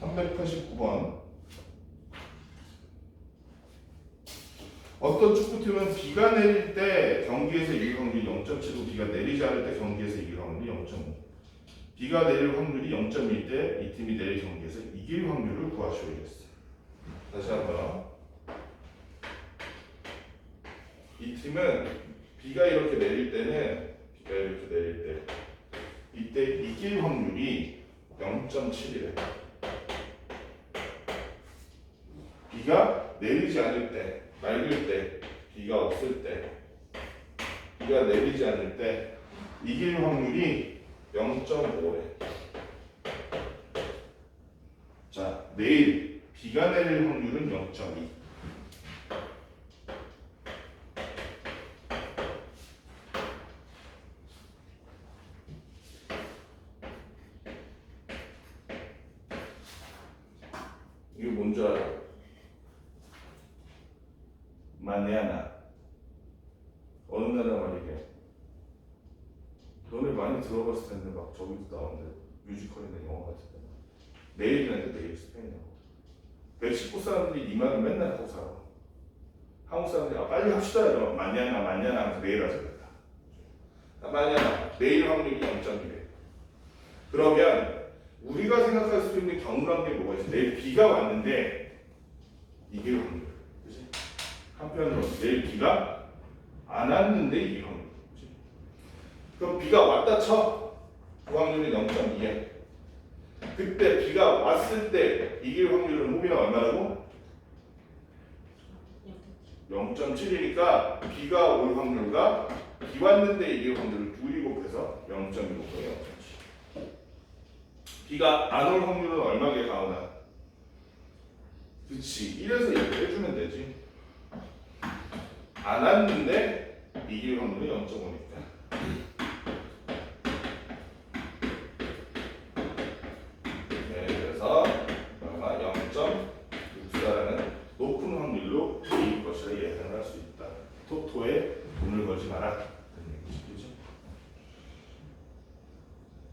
389번. 어떤 축구팀은 비가 내릴 때 경기에서 이길 확률이 0.7고 비가 내리지 않을 때 경기에서 이길 확률이 0.5. 비가 내릴 확률이 0.1일 때 이 팀이 내일 경기에서 이길 확률을 구하셔야겠어요. 다시 한번. 이 팀은 비가 이렇게 내릴 때는 이때 이길 확률이 0.7이래. 비가 내리지 않을 때, 맑을 때, 비가 없을 때, 비가 내리지 않을 때 이길 확률이 0.5래. 자, 내일 비가 내릴 확률은 0.2. 이게 뭔지 알아? 마냐나 어느 나라 말이게. 너네 많이 들어봤을 텐데 막 저기도 나오는데 뮤지컬이나 영화 같은 데. 내일이라는데 내일 스페인어. 멕시코 사람들이 이 말을 맨날 하고 살아. 한국 사람들이 빨리 합시다 이러면 마냐나 하면서 내일 하자 그랬다. 마냐나 내일 확률이 0.1에. 그러면 우리가 생각할 수 있는 경우란 게 뭐가 있어? 내일 비가 왔는데 이게 확률. 그치? 한편으로 내일 비가 안 왔는데 이게 확률. 그치? 그럼 비가 왔다 쳐. 그 확률이 0.2에. 그때 비가 왔을 때 이길 확률은 호비가 얼마라고? 0.7이니까 비가 올 확률과 비 왔는데 이길 확률을 둘이 곱해서 0.1곱해요. 비가 안 올 확률은 얼마게 가오나? 그치 1에서 이렇게 해주면 되지. 안 왔는데 이길 확률은 0.5니까 네, 그래서 얼마 0.64라는 높은 확률로 이길 것이라 예상을 할 수 있다. 토토에 돈을 걸지 마라. 그런 얘기죠.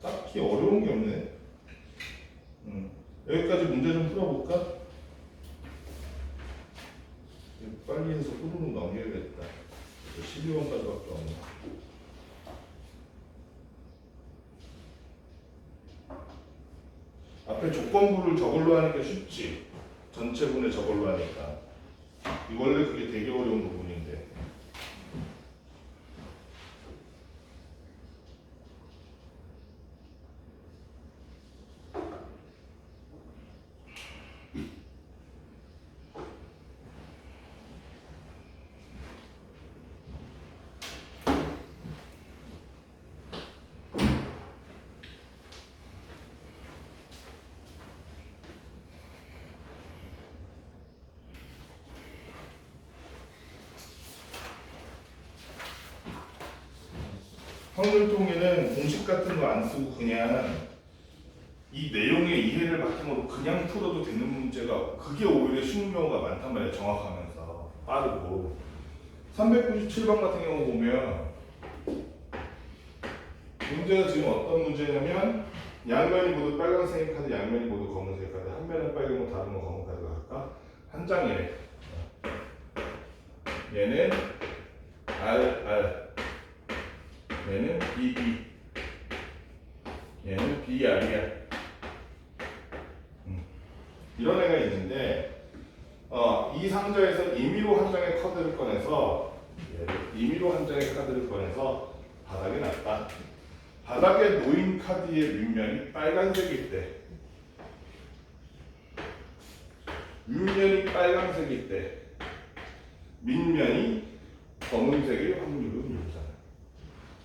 딱히 어려운 게 없네. 여기까지 문제 좀 풀어볼까? 빨리 해서 후루룩 넘겨야겠다. 12번까지밖에 없네. 앞에 조건부를 저걸로 하니까 쉽지. 전체분을 저걸로 하니까. 원래 그게 되게 어려운 부분인데. 확률통에는 공식 같은 거 안 쓰고 그냥 이 내용의 이해를 바탕으로 그냥 풀어도 되는 문제가 그게 오히려 쉬운 경우가 많단 말이야. 정확하면서 빠르고 397번 같은 경우 보면 문제가 지금 어떤 문제냐면 양면이 모두 빨간색 카드, 양면이 모두 검은색 카드, 한 면은 빨간고 다른 건 검은 카드가 할까? 한 장이래. 얘는 R 얘는 BB 얘는 BR이야. 이런 애가 있는데 이 상자에서 임의로 한 장의 카드를 꺼내서 임의로 한 장의 카드를 꺼내서 바닥에 놨다. 바닥에 놓인 카드의 밑면이 빨간색일 때 윗면이 빨간색일 때 밑면이 검은색일 확률은 이렇잖아.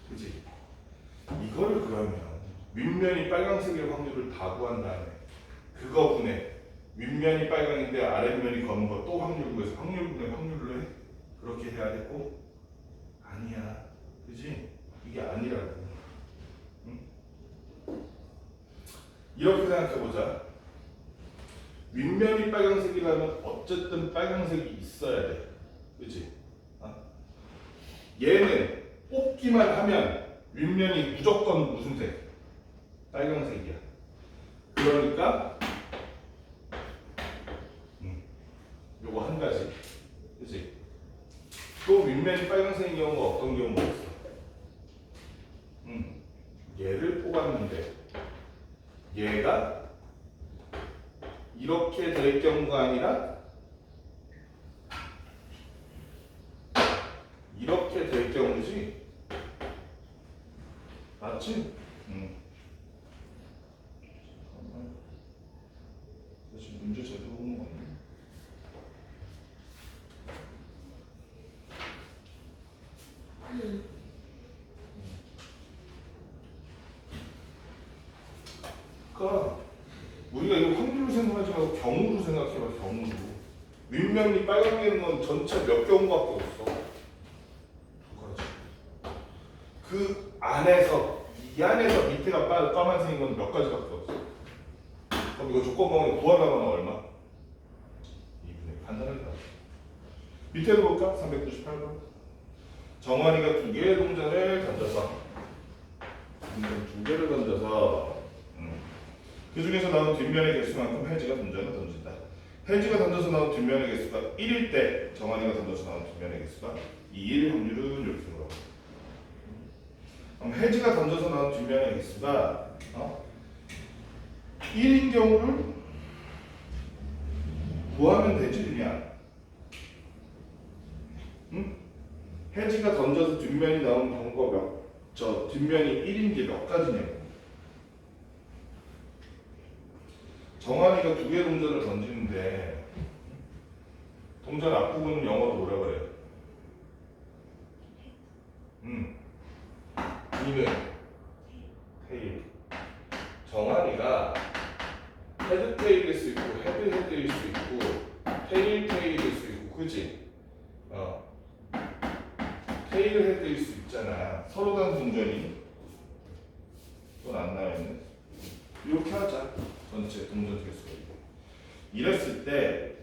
그치? 이거를 그러면 윗면이 빨간색일 확률을 다 구한 다음에 그거 분해 윗면이 빨강인데 아랫면이 검은 거 또 확률 구해서 확률 분해 확률로 해? 그렇게 해야 되고 아니야. 그치? 이게 아니라고. 응? 이렇게 생각해보자. 윗면이 빨간색이라면 어쨌든 빨간색이 있어야 돼. 그치? 얘는 뽑기만 하면 윗면이 무조건 무슨 색? 빨간색이야. 그러니까 요거 한 가지. 그치? 또 윗면이 빨간색인 경우가 어떤 경우가 있어? 얘를 뽑았는데 얘가 이렇게 될 경우가 아니라 이렇게 될 경우지. 맞지? 잠깐만. 지금 문제 제대로 보는 거 없네. 그러니까 우리가 이거 확률로 생각하지 말고 경우로 생각해봐. 경우로. 윗면이 빨간색인 건 전체 몇 경우밖에 없어. 두 가지. 그 안에서 이 안에서 밑에가 까만색인 건 몇 가지밖에 없어. 그럼 이거 조건방에 구하려면 얼마? 2분의 간단하게 나와. 밑에도 볼까? 398번. 정환이가 두 개의 동전을 던져서 두 개를 던져서 그 중에서 나온 뒷면의 개수만큼 혜지가 동전을 던진다. 혜지가 던져서 나온 뒷면의 개수가 1일 때 정환이가 던져서 나온 뒷면의 개수가 2일 확률은 이렇게 물어봐. 그럼 혜지가 던져서 나온 뒷면의 개수가 1인 경우를 구하면 되지 그냥. 응? 혜지가 던져서 뒷면이 나온 경우가 뒷면이 1인 게 몇 가지냐고. 정환이가 두 개의 동전을 던지는데 동전 앞부분은 영어로 뭐라 그래? 이는 테일. 정환이가 헤드 테일일 수 있고 헤드 헤드일 수 있고 테일 테일일 수 있고 그지? 테일 헤드일 수 있잖아. 서로 다른 동전이 또 안 나와있네. 이렇게 하자. 전체 동전 개수가 이랬을 때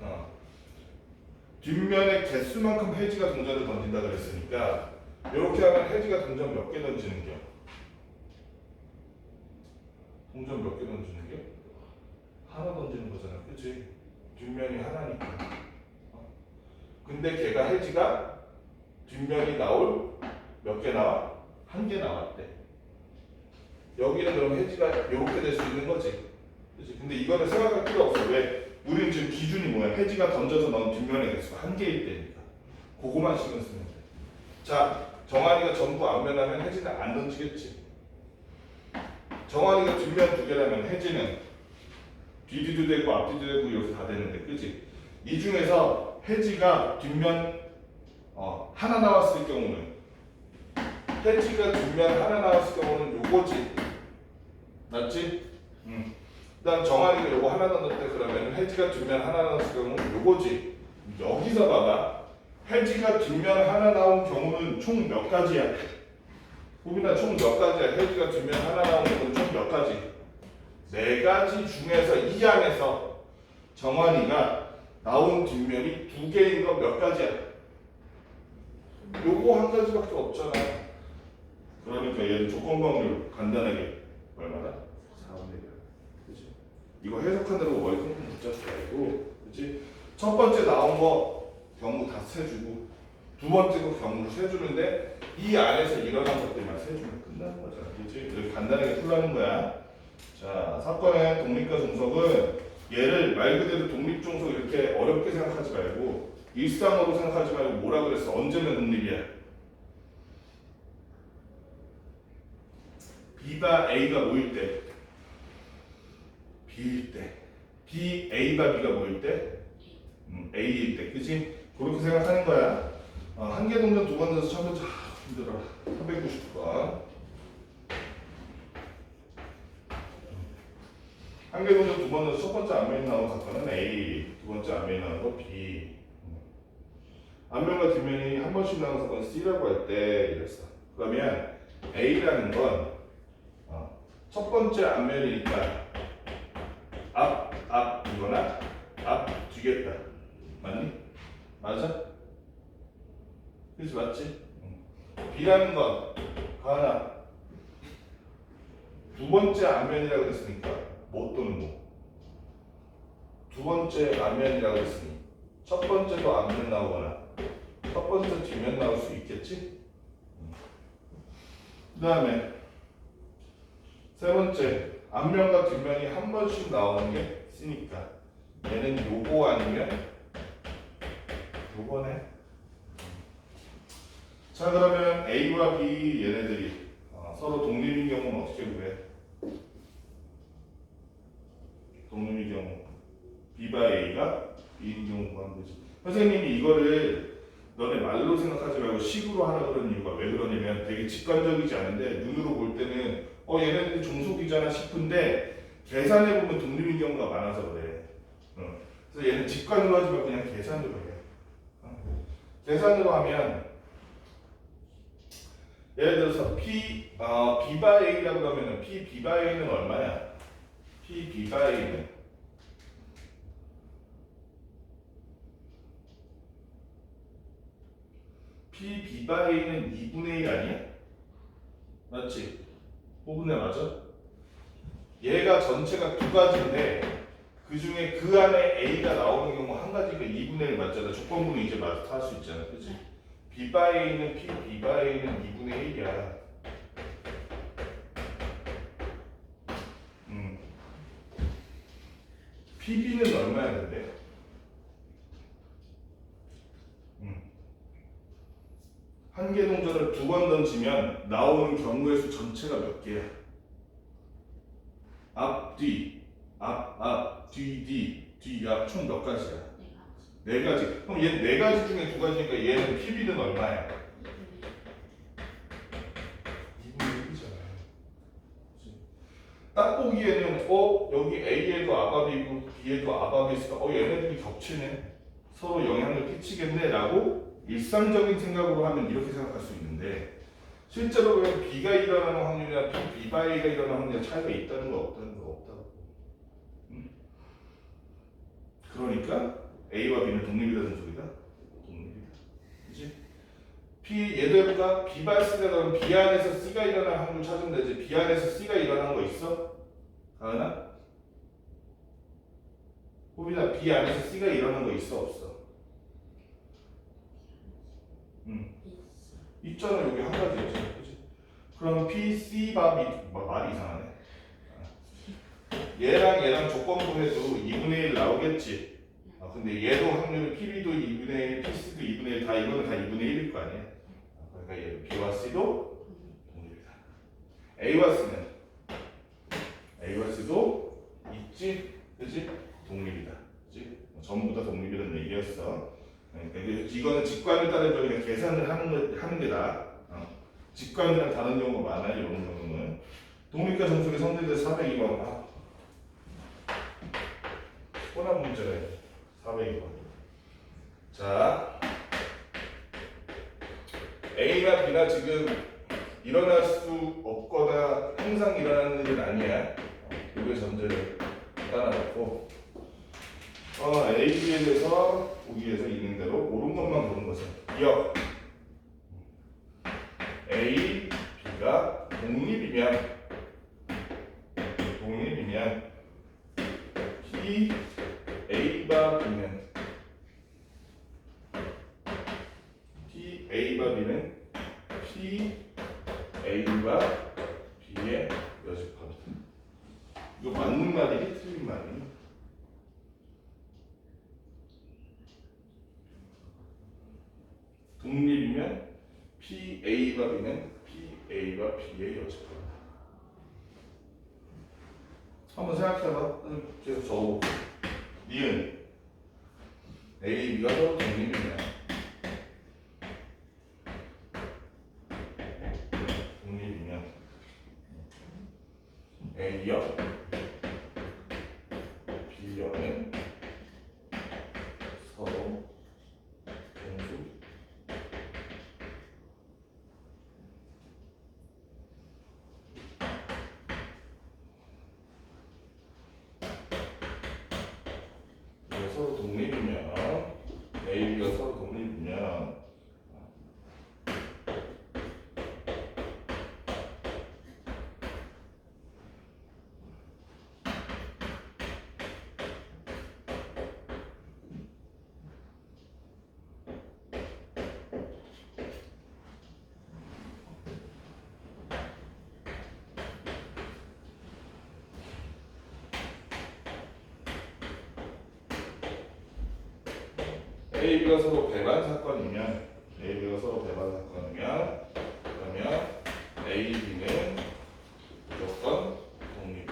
뒷면의 개수만큼 혜지가 동전을 던진다 그랬으니까 이렇게 하면 혜지가 동전 몇 개 던지는 게? 동전 몇 개 던지는 게? 하나 던지는 거잖아, 그치? 뒷면이 하나니까. 근데 걔가 혜지가 뒷면이 나올 몇 개 나와? 한 개 나왔대. 여기는 그럼 혜지가 이렇게 될 수 있는 거지. 그치? 근데 이거는 생각할 필요 없어. 왜? 우리는 지금 기준이 뭐야? 혜지가 던져서 넣은 뒷면의 개수가 한 개일 때니까. 그거만 신경 쓰면 돼. 자, 정환이가 전부 앞면하면 혜지는 안 던지겠지. 정환이가 뒷면 두 개라면 혜지는 뒤뒤도 되고 앞뒤도 되고 이렇게 다 되는데, 그치? 이 중에서 혜지가 뒷면 하나 나왔을 경우는 혜지가 뒷면 하나 나왔을 경우는 요거지. 맞지? 그 다음 정환이가 요거 하나 넣었대. 그러면 혜지가 뒷면 하나 나왔을 경우는 요거지. 여기서 봐봐. 혜지가 뒷면 하나 나온 경우는 총 몇 가지야? 우리나 총 몇 가지야? 혜지가 뒷면 하나 나온 경우는 총 몇 가지? 네 가지 중에서 이 안에서 정환이가 나온 뒷면이 두 개인 건 몇 가지야? 요거 한 가지밖에 없잖아. 그러니까 얘는 조건 확률 간단하게 얼마나? 4분의 1. 그치? 이거 해석하느라고 머리 콩콩 붙잡지 말고, 그치? 첫 번째 나온 거 경우 다 세주고, 두 번째 거 경우를 세주는데, 이 안에서 일어난 것들만 세주면 끝나는 거잖아. 그치? 이렇게 간단하게 풀라는 거야. 자, 사건의 독립과 종속은 얘를 말 그대로 독립종속 이렇게 어렵게 생각하지 말고, 일상으로 생각하지 말고 뭐라 그랬어? 언제면 독립이야? B가 A가 뭐일 때? B일 때. B, A가 B가 뭐일 때? A일 때. 그치? 그렇게 생각하는 거야. 한 개 동전 두 번 넣어서 첫 번째 힘들어. 390번. 한 개 동전 두 번 넣어서 첫 번째 앞면이 나오는 사건은 A, 두 번째 앞면이 나오는 거 B. 앞면과 뒷면이 한 번씩 나오는 사건은 C라고 할 때 이랬어. 그러면 A라는 건 첫 번째 앞면이니까 앞 이거나 앞 뒤겠다. 맞니? 맞아? 그치 맞지? B라는 건 하나 두 번째 앞면이라고 했으니까 뭐 또는 뭐 두 번째 앞면이라고 했으니 첫 번째도 앞면 나오거나 첫 번째 뒷면 나올 수 있겠지? 그 다음에 세 번째, 앞면과 뒷면이 한 번씩 나오는 게 C니까 얘는 요거 아니면 요거네. 자, 그러면 A와 B 얘네들이 서로 독립인 경우는 어떻게 구해? 독립인 경우 B와 A가 B인 경우 구하면 되지. 선생님이 이거를 너네 말로 생각하지 말고 식으로 하라 그러는 이유가 왜 그러냐면 되게 직관적이지 않은데 눈으로 볼 때는 얘네들이 종속이잖아 싶은데 계산해 보면 독립인 경우가 많아서 그래. 그래서 얘는 직관으로 하지 말고 그냥 계산으로 해. 계산으로 하면 예를 들어서 B바 A라고 하면은 B바 A는 얼마야? B바 A는 P B 바이 A는 2분의 1 아니야? 맞지? 5분의 맞아? 얘가 전체가 두 가지인데 그 중에 그 안에 A가 나오는 경우 한 가지가 2분의 1 맞잖아. 조건부는 이제 맞다 할 수 있잖아. 그치? B 바이 A는 P B 바이 A는 2분의 1이야. PB는 얼마야 근데? 한 개 동전을 두 번 던지면 나오는 경우의 수 전체가 몇 개야? 앞, 뒤, 앞, 뒤, 앞 총 몇 가지야? 네 가지. 그럼 얘 네 가지 중에 두 가지니까 얘는 PB는 얼마야? 2분의 1이잖아. 딱 보기에는 여기 A에도 아밥이 있고 B에도 아밥이 있으니까 얘네들이 겹치네. 서로 영향을 끼치겠네 라고 일상적인 생각으로 하면 이렇게 생각할 수 있는데 실제로 그냥 B가 일어나는 확률이나 B 바이 A가 일어나는 확률에 차이가 있다는 거 없다는 거 없다고. 그러니까 A와 B는 독립이라는 소리다. 독립이다. 그치? 얘들과 B 바 C가 나면 B 안에서 C가 일어나는 확률 찾으면 되지. B 안에서 C가 일어나는 거 있어? 가은아? 호빈아, B 안에서 C가 일어나는 거 있어 없어? 있잖아. 여기 한 가지였잖아. 그치? 그럼 P, C 밥이 말이 이상하네. 얘랑 조건부에도 2분의 1 나오겠지. 근데 얘도 확률은 PB도 2분의 1, PC도 2분의 1 다 이거는 다 2분의 1일 거 아니야. 그러니까 얘도 B와 C도 독립이다. A와 C도 있지, 그렇지? 독립이다, 그렇지? 전부 다 독립이라는 얘기였어. 그러니까 이거는 직관을 따르면 그냥 계산을 하는 게 나아. 직관이랑 다른 경우가 많아요. 이런 경우는 독립과 정수의 성질들 402번. 뻔한 문제네. 402번. 자, A나 B나 지금 일어날 수 없거나 항상 일어나는 일은 아니야. 이거 전제를 따라놓고 A, B에 대해서 보기에서 있는 대로 옳은 것만 보는 것은 기억. A, B가 독립이면 P, A가 B는 P, A가 B는 P, A가 B의 여집합이다. 이거 맞는 말이니 틀린 말이니? 독립이면 P, A가 B는 P, A가 B의 여집합이다. 한번 생각해봐. 계속 적어보고. 니은 A, B가 서로 독립이냐? 독립이면 A여 B여는 서로 동수 서로 독립이면 A, B가 서로 독립이면 A, B가 서로 배반 사건이면 그러면 A, B는 무조건 독립.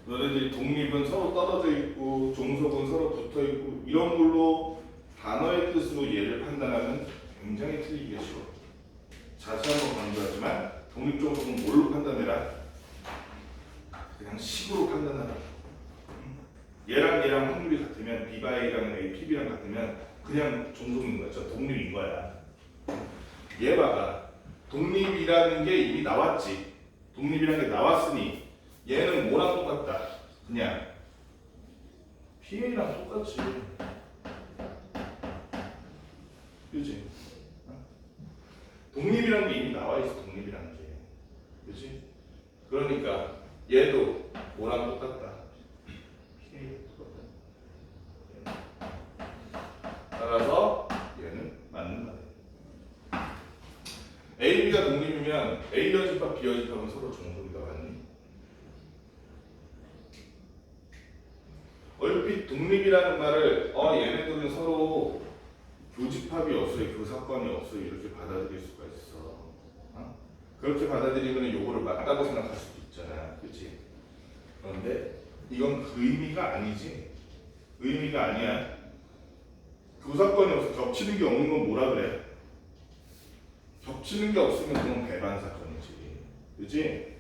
너네들이 독립은 서로 떨어져 있고 종속은 서로 붙어 있고 이런 걸로 단어의 뜻으로 얘를 판단하면 굉장히 틀리기가 쉬워. 자세한 건 강조하지만 독립 종속은 뭘로 판단해라? 그냥 식으로 판단하라. 얘랑 확률이 같으면 B바이랑 A, PB랑 같으면 그냥 종속인 거야. 저 독립인 거야. 얘 봐봐. 독립이라는 게 이미 나왔지. 독립이라는 게 나왔으니 얘는 뭐랑 똑같다? 그냥 PA랑 똑같지. 그지? 독립이라는 게 이미 나와 있어. 독립이라는 게. 그지? 그러니까 얘도 뭐랑 똑같다? PA랑 똑같다. 따라서 얘는 맞는 말이야. A, B가 독립이면 A 여집합, B 여집합은 서로 종속이다. 맞니? 얼핏 독립이라는 말을 얘네들은 서로 교집합이 없어요, 교사건이 없어요 이렇게 받아들일 수가 있어. 그렇게 받아들이면 요거를 맞다고 생각할 수도 있잖아, 그렇지? 그런데 이건 그 의미가 아니지. 의미가 아니야. 교사건이 없어, 겹치는 게 없는 건 뭐라 그래? 겹치는 게 없으면 그건 배반 사건이지, 그렇지?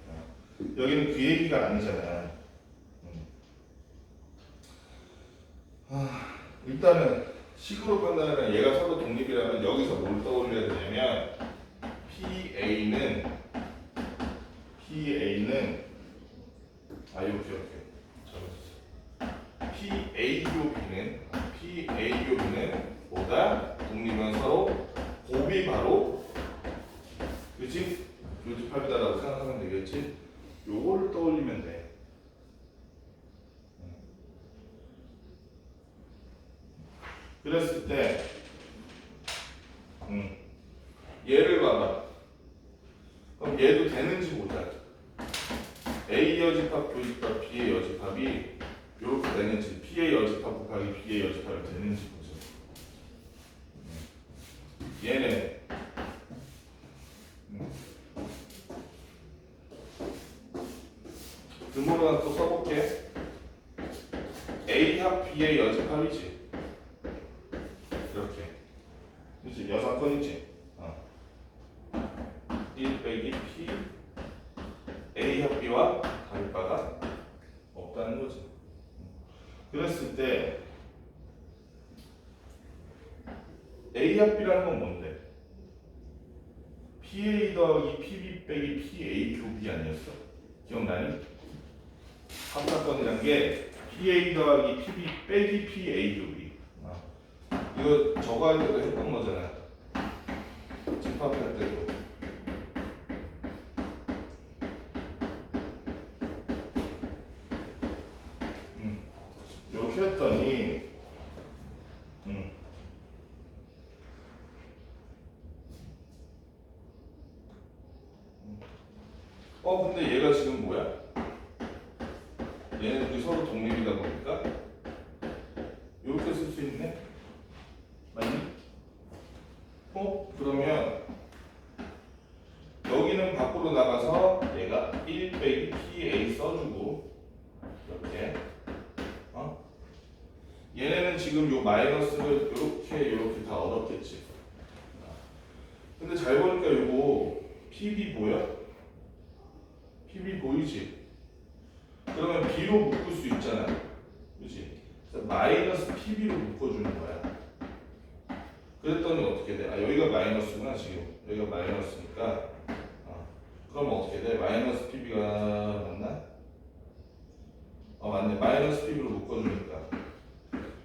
여기는 그 얘기가 아니잖아. 일단은 식으로 판단하면 얘가 서로 독립이라면 여기서 뭘 떠올려야 되냐면 PA는 이렇게 PA교B는 뭐다? 독립은 서로 곱이 바로 그치? 교집합이다라고 생각하면 되겠지? 요거를 떠올리면 돼. 그랬을 때 얘를 봐봐. 그럼 얘도 되는지 보자. A 여집합, 교집합, B의 여집합이 이렇게 되는지, P의 여집합 곱하기 B의 여집합이 되는지 보자. 얘는 등호로 하나 또 써볼게. A 합 B의 여집합이지. 이렇게. 그치? 여사건이지. 1 빼기 P A 합 B와 다를 바가 없다는 거지. 그랬을 때 A 합 B라는 건 뭔데? PA 더하기 PB 빼기 PA 교B 아니었어? 기억나니? 합사건이란 게 PA 더하기 PB 빼기 PA 교B. 이거 저거 할 때도 했던 거잖아. 집합할 때도. 이렇게 했더니 근데 얘가 지금 뭐야? 얘네들이 서로 독립이다 보니까 이렇게 쓸 수 있네? 맞니? 그러면 여기는 밖으로 나가서 얘가 1 빼기 PA 써주고 이렇게 얘네는 지금 요 마이너스를 이렇게 다 얻었겠지. 근데 잘 보니까 요거 PB 보여? PB 보이지? 그러면 B로 묶을 수 있잖아. 그치? 그래서 마이너스 PB로 묶어주는 거야. 그랬더니 어떻게 돼? 여기가 마이너스구나 지금. 여기가 마이너스니까 그럼 어떻게 돼? 마이너스 PB가 맞나? 맞네. 마이너스 PB로 묶어주니까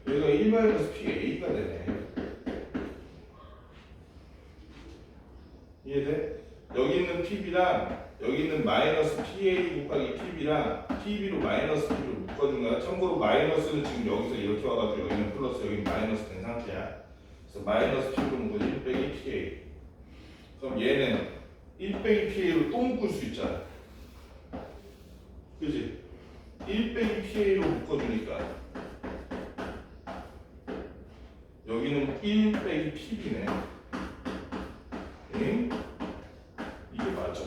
여기가 1 마이너스 PA가 되네. 이해돼? 여기 있는 PB랑 여기 있는 마이너스 PA 곱하기 PB랑 PB로 마이너스 PB로 묶어준 거야. 참고로 마이너스는 지금 여기서 이렇게 와가지고 여기는 플러스 여기는 마이너스 된 상태야. 그래서 마이너스 P로 묶어서 1 빼기 PA. 그럼 얘는 1 빼기 PA로 또 묶을 수 있잖아. 그지? 1 빼기 PA로 묶어주니까 여기는 1 빼기 PB네. 이게 맞아.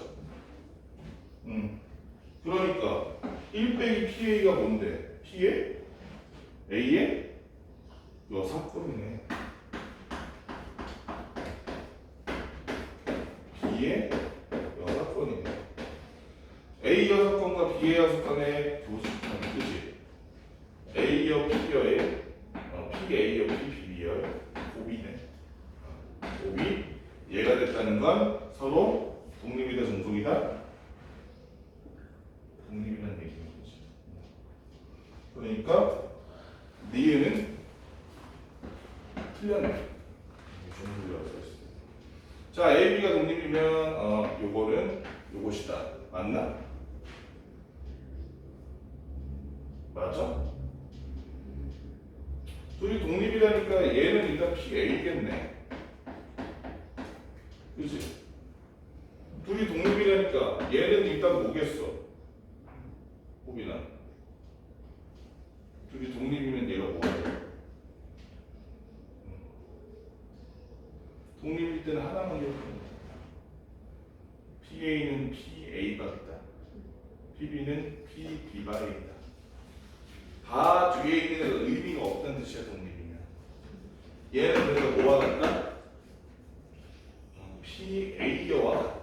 그러니까 1 빼기 PA가 뭔데? P의 A의 여사건이네. B의 여사건이네. A 여사건과 B의 여사건의 교집합, 그치? A여 P여의 PA여 PB여의 곱이네. 곱이 얘가 됐다는 건 서로 독립이다 종속이다? 독립이라는 얘기인 거지. 그러니까 니은은 틀렸네. 종속이라고 써있어. 자, A, B가 독립이면 요거는 요것이다. 맞나? 맞아? 둘이 독립이라니까 얘는 일단 PA겠네. 그치? 둘이 독립이라니까 얘는 일단 뭐겠어? 호비나. 둘이 독립이면 얘가 뭐야? 독립일 때는 하나만 기억하면 돼. PA는 PA가 있다. PB는 PB가 있다. 다 뒤에 있는 의미가 없다는 뜻이야, 독립이면. 얘는 그러니까 뭐와 같다? PA와 같다.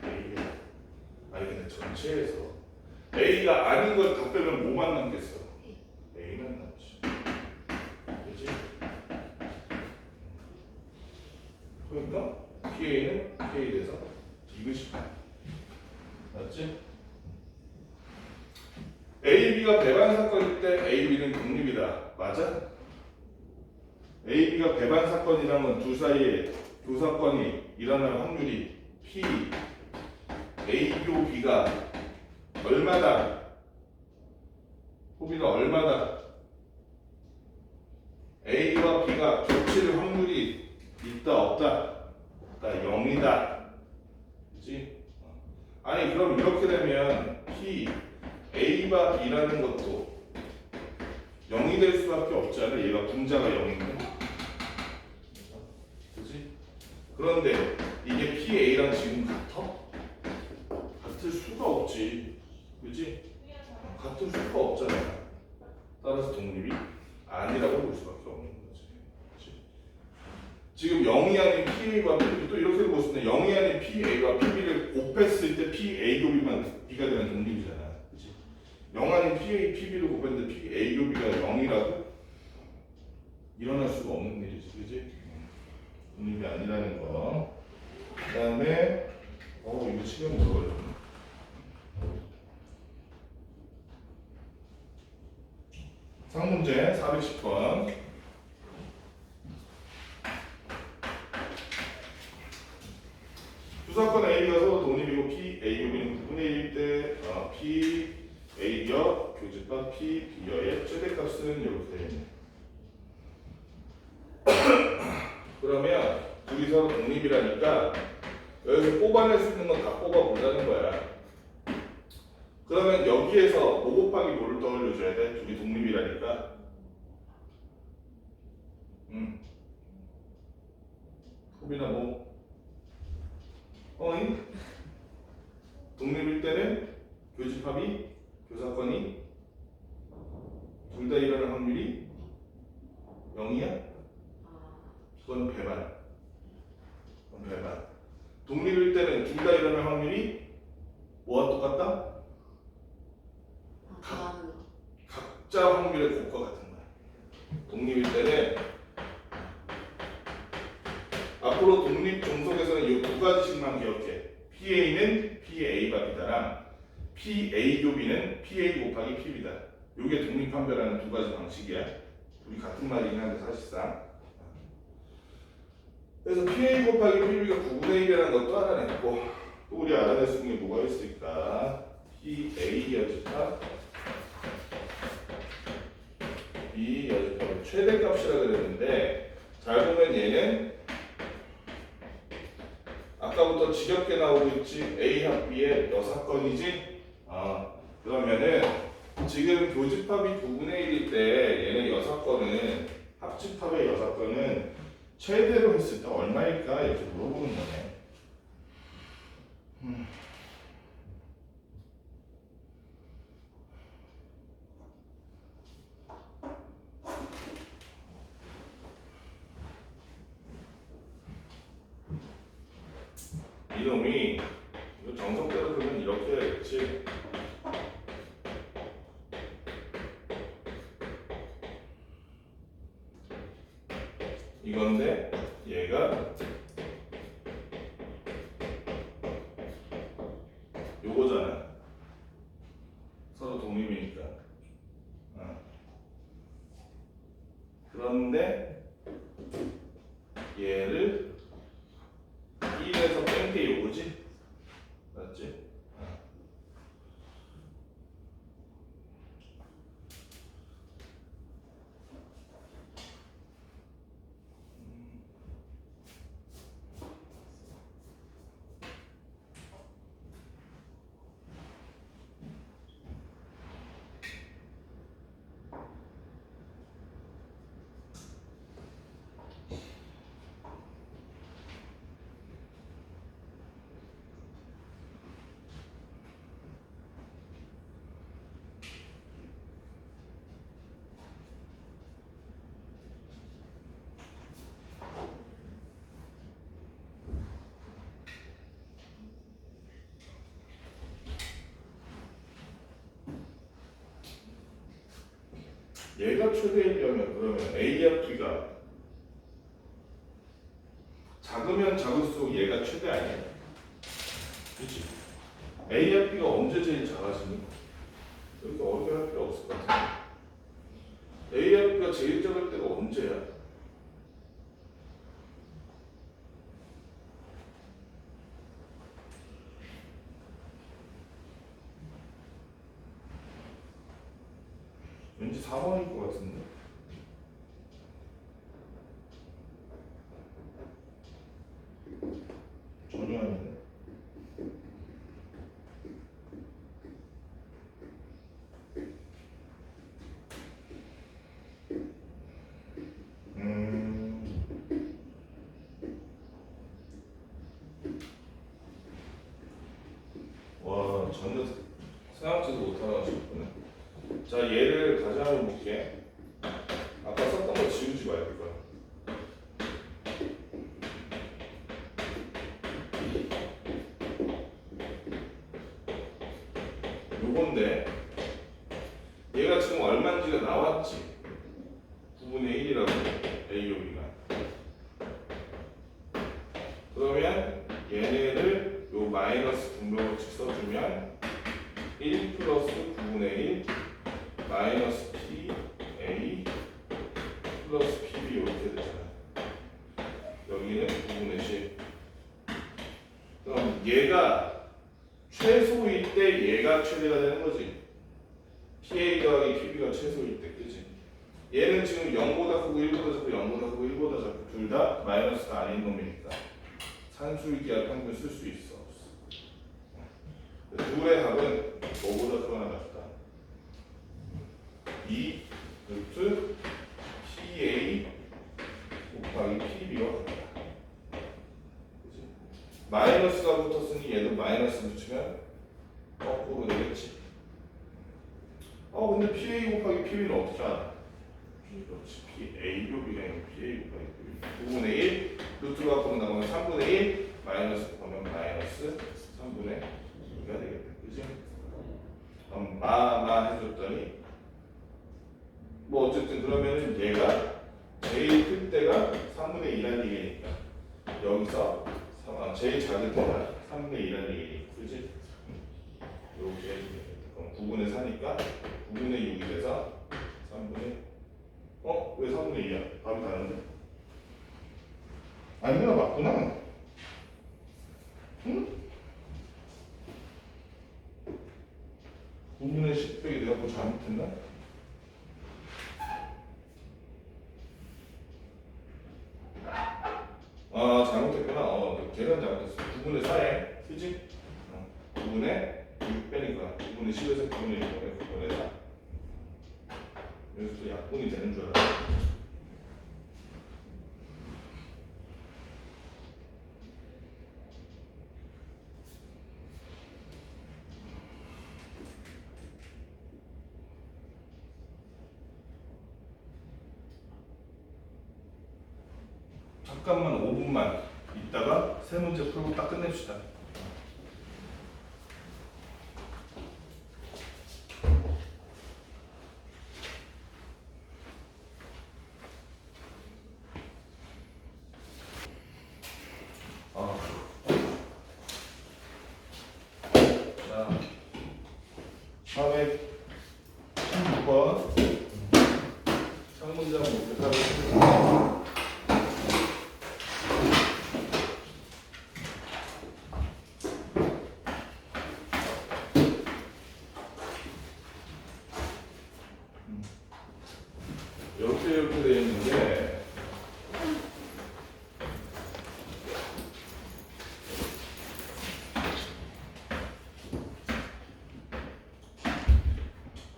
A와. 아니 근데 전체에서 A가 아닌 걸 다 빼면 뭐만 남겠어? A만 남지. 그렇지? 그러니까 PA는 PA 돼서 디귿이 맞지? A, B가 배반 사건일 때 A, B는 독립이다. 맞아? A, B가 배반 사건이라면 둘 사이에 교사건이 일어날 확률이 P, A교 B가 얼마다? 호비가 얼마다? A와 B가 겹칠 확률이 있다 없다? 없다. 0이다. 그치? 아니 그럼 이렇게 되면 P, A와 B라는 것도 0이 될 수밖에 없잖아. 얘가 분자가 0인데. 그치? 그런데 이게 PA랑 지금 같아? 같을 수가 없지. 그치? 같을 수가 없잖아. 따라서 독립이 아니라고 볼 수밖에 없는 거지. 그치? 지금 0이 아닌 PA와 PB 또 이렇게 볼 수 있는데 0이 아닌 PA와 PB를 곱했을 때 PA 곱이만 B가 되는 독립이잖아. 그치? 0 아닌 PA, PB를 곱했는데 PA 곱이가 0이라고? 일어날 수가 없는 일이지. 그치? 독립이 아니라는 거. 그 다음에 이거 치면 어려워요. 상문제 410번. 두 사건 A가 서로 독립이고 P, A, B는 구분의 1일 때 P, A여 교집합 P, B여의 최대값은 이렇게 되어 있네. 그러면 둘이 서로 독립이라니까 여기서 뽑아낼 수 있는 건 다 뽑아본다는 거야. 그러면 여기에서 뭐 곱하기 뭐를 떠올려줘야 돼? 둘이 독립이라니까. 호비나 뭐? 독립일 때는 교집합이, 교사건이 둘 다 일어날 확률이 0이야? 그건 배반. 그건 배반. 독립일 때는 둘 다 일어날 확률이 뭐와 똑같다? 각자 확률의 곱과 같은 거야. 독립일 때는 앞으로 독립 종속에서는 이 두 가지씩만 기억해. PA는 PA가 B다랑 PA 교비는 PA 곱하기 PB다. 이게 독립判별하는 두 가지 방식이야. 우리 같은 말이긴 한데 사실상. 그래서 PA 곱하기 PB가 9분의 1이라는 것도 알아냈고 또 우리 알아낼 수 있는 게 뭐가 있을까? PA 여집합 B 여집합의 최대값이라 그랬는데 잘 보면 얘는 아까부터 지겹게 나오고 있지. A 합 B의 여사건이지. 그러면은 지금 교집합이 9분의 1일 때 얘는 여사건은 합집합의 여사건은 최대로 했을 때 얼마일까 이렇게 물어보는 거네. 이놈이 이거 정석대로 그러면 이렇게 해야겠지. 이건데 얘가 요거잖아. 서로 독립이니까. 그런데 얘를 1에서 뺀 게 요거지? 맞지? 얘가 최대이려면 그러면 A와 B가 작으면 작을수록 얘가 최대 아니야? 그치? A와 B가 언제 제일 작아지니? 여기서 어렵게 할 필요 없을 것 같아. A와 B가 제일 작을 때가 언제야? 왠지 4번일 것 같은데? 전혀 아니네. 와, 전혀 생각지도 못하는 싶구나. 자, 얘를 다시 한번 볼게. 아까 썼던 거 지우지 말고 거야. 요건데 얘가 지금 얼마인지가 나왔지. 9분의 1이라고 A, B가. 그러면 얘네를 요 마이너스 분모식 써주면 1 플러스 9분의 1 마이너스 P A 플러스 PB 이렇게 되잖아. 여기는 9분의 10. 그럼 얘가 최소일 때 얘가 최대가 되는 거지. PA 더하기 PB가 최소일 때, 그지? 얘는 지금 0보다 크고 1보다 작고 0보다 크고 1보다 작고 둘 다 마이너스가 아닌 놈이니까 산술기하 평균 쓸 수 있어, 없어? 둘의 합은 5보다 크거나 같다. 2 루트 PA 곱하기 PB와 같다. 그치? 마이너스가 붙었으니 얘도 마이너스 붙이면 거꾸로 되겠지. 근데 PA 곱하기 PB는 어떻게 알아? 그렇지. PA 곱이가 아니고 PA 곱하기 PB. 9분의 1 루트가 갖고 나가면 3분의 1 마이너스 보면 마이너스 3분의 2가 되겠다. 그지? 마 해줬더니 뭐 어쨌든 그러면은 얘가 제일 클 때가 3분의 2라는 얘기니까 여기서 제일 작을 때가 3분의 2라는 얘기니까 그지? 이렇게 그럼 9분의 4니까 9분의 6이 돼서 3분의 왜 3분의 2야? 답이 다른데? 아니구나, 맞구나. 응? 9분의 10 빼기 내가 뭐 잘못했나? 잘못했구나. 계산 잘못했어. 9분의 4에, 그치? 9분의 6 빼니까 9분의 10에서 9분의 6 빼니까 9분의 4. 여기서 또 약분이 되는 줄 알았어. 잠깐만 5분만 있다가 세 문제 풀고 딱 끝냅시다. 416번 상문장 목표 416번 이렇게 되어 있는데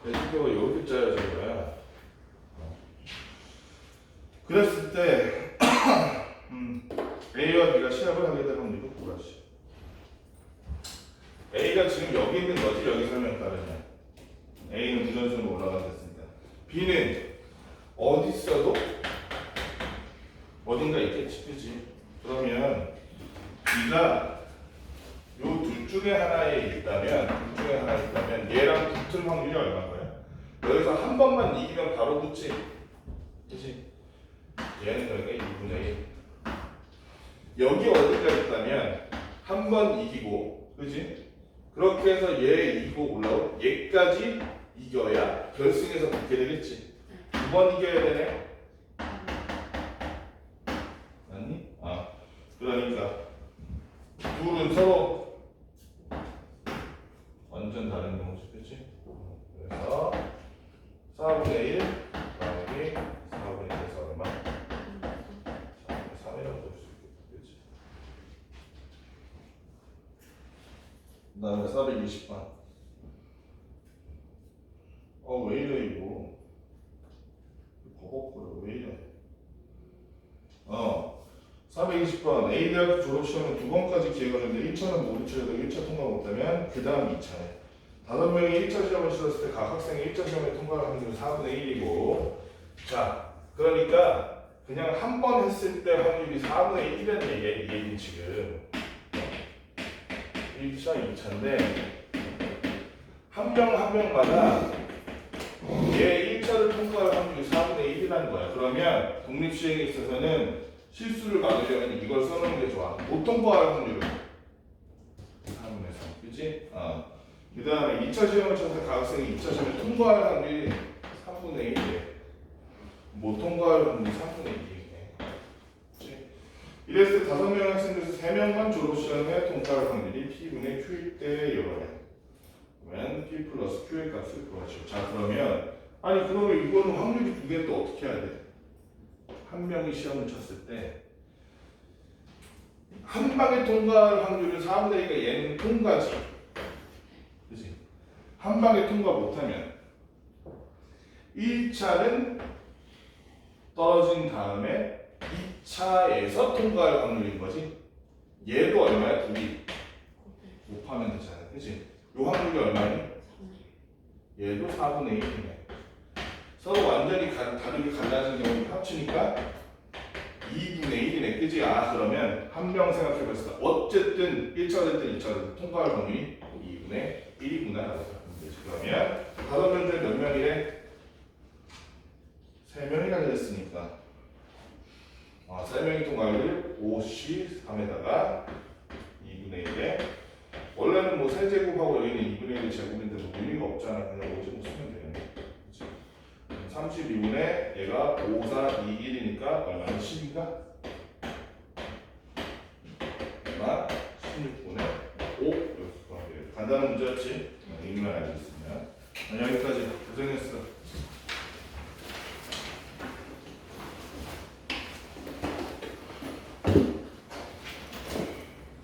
대표가 이렇게 짜여진 거야. 그랬을 때 A와 B가 시합을 하게 될 확률은 뭐라지? A가 지금 여기 있는 거지. 여기 설명 따르면 A는 무전수로 올라가겠습니다. B는 어디 있어도 어딘가 있겠지, 그지? 그러면 B가 요 둘 중에 하나에 있다면 얘랑 붙을 확률이 얼마인 거야? 여기서 한 번만 이기면 바로 붙지, 그지? 얘는 그러니까 2분의 1. 여기 어디가 있다면 한 번 이기고, 그지? 그렇게 해서 얘 이기고 올라오 얘까지 이겨야 결승에서 붙게 되겠지. 두 번 이겨야 되네. 맞니? 그러니까 둘은 서로 완전 다른 경우지, 그치? 그래서 4분의 1 더하기 4분의 1에서 얼마? 3이라고 볼 수 있겠지, 그치? 그 다음에 420번. 왜 이래 이거? 버벅거려, 왜 이래? 420번 A대학 졸업시험은 2번까지 기회가 있는데 1차는 모두 치러도 1차 통과 못하면 그 다음 2차네. 5명이 1차 시험을 치렀을 때 각 학생이 1차 시험에 통과할 확률은 4분의 1이고, 자, 그러니까 그냥 한 번 했을 때 확률이 4분의 1이라는 얘기는 지금 1차, 2차인데 한 명 한 명마다 얘 1차를 통과할 확률이 4분의 1이라는 거야. 그러면 독립시행에 있어서는 실수를 막으려면 이걸 써놓는 게 좋아. 못 통과할 확률은 3분의 3, 그치? 그 다음에 2차 시험을 쳐서 각 학생이 2차 시험을 통과할 확률이 3분의 1이래. 못 통과할 확률이 3분의 1이네. 그치? 이랬을 때 5명 학생 중에서 3명만 졸업시험에 통과할 확률이 P분의 Q일 때 이거네. 그러면 P 플러스 Q의 값을 구하시오. 자, 그러면 이거는 확률이 2개인데 어떻게 해야 돼? 한 명이 시험을 쳤을 때 한 방에 통과할 확률은 4분의 1이니까 얘는 통과지, 그치? 한 방에 통과 못하면 1차는 떨어진 다음에 2차에서 통과할 확률인 거지. 얘도 얼마야? 2이 곱하면 되잖아, 그치? 요 확률이 얼마니? 얘도 4분의 1이네. 서로 완전히 다르게 갈라진 경우를 합치니까 2분의 1이네, 그지? 그러면 한 명 생각해봤을 때 어쨌든 1차 됐든 2차 됐든 통과할 확률이 2분의 1이구나 라고 생각하면 되지. 그러면 5명 중에 몇 명이래? 3명이나 됐으니까 3명이 통과를 5시 3에다가 2분의 1에 원래는 뭐 세제곱하고 여기는 2분의 1 제곱인데 뭐 의미가 없잖아. 그냥 5제곱 쓰면 되는데, 그치? 32분의 얘가 5, 4, 2, 1이니까 얼마나 10인가? 얼마? 16분의 5 이렇게 간단한 문제였지? 의미만 알고 있으면. 여기까지 고생했어.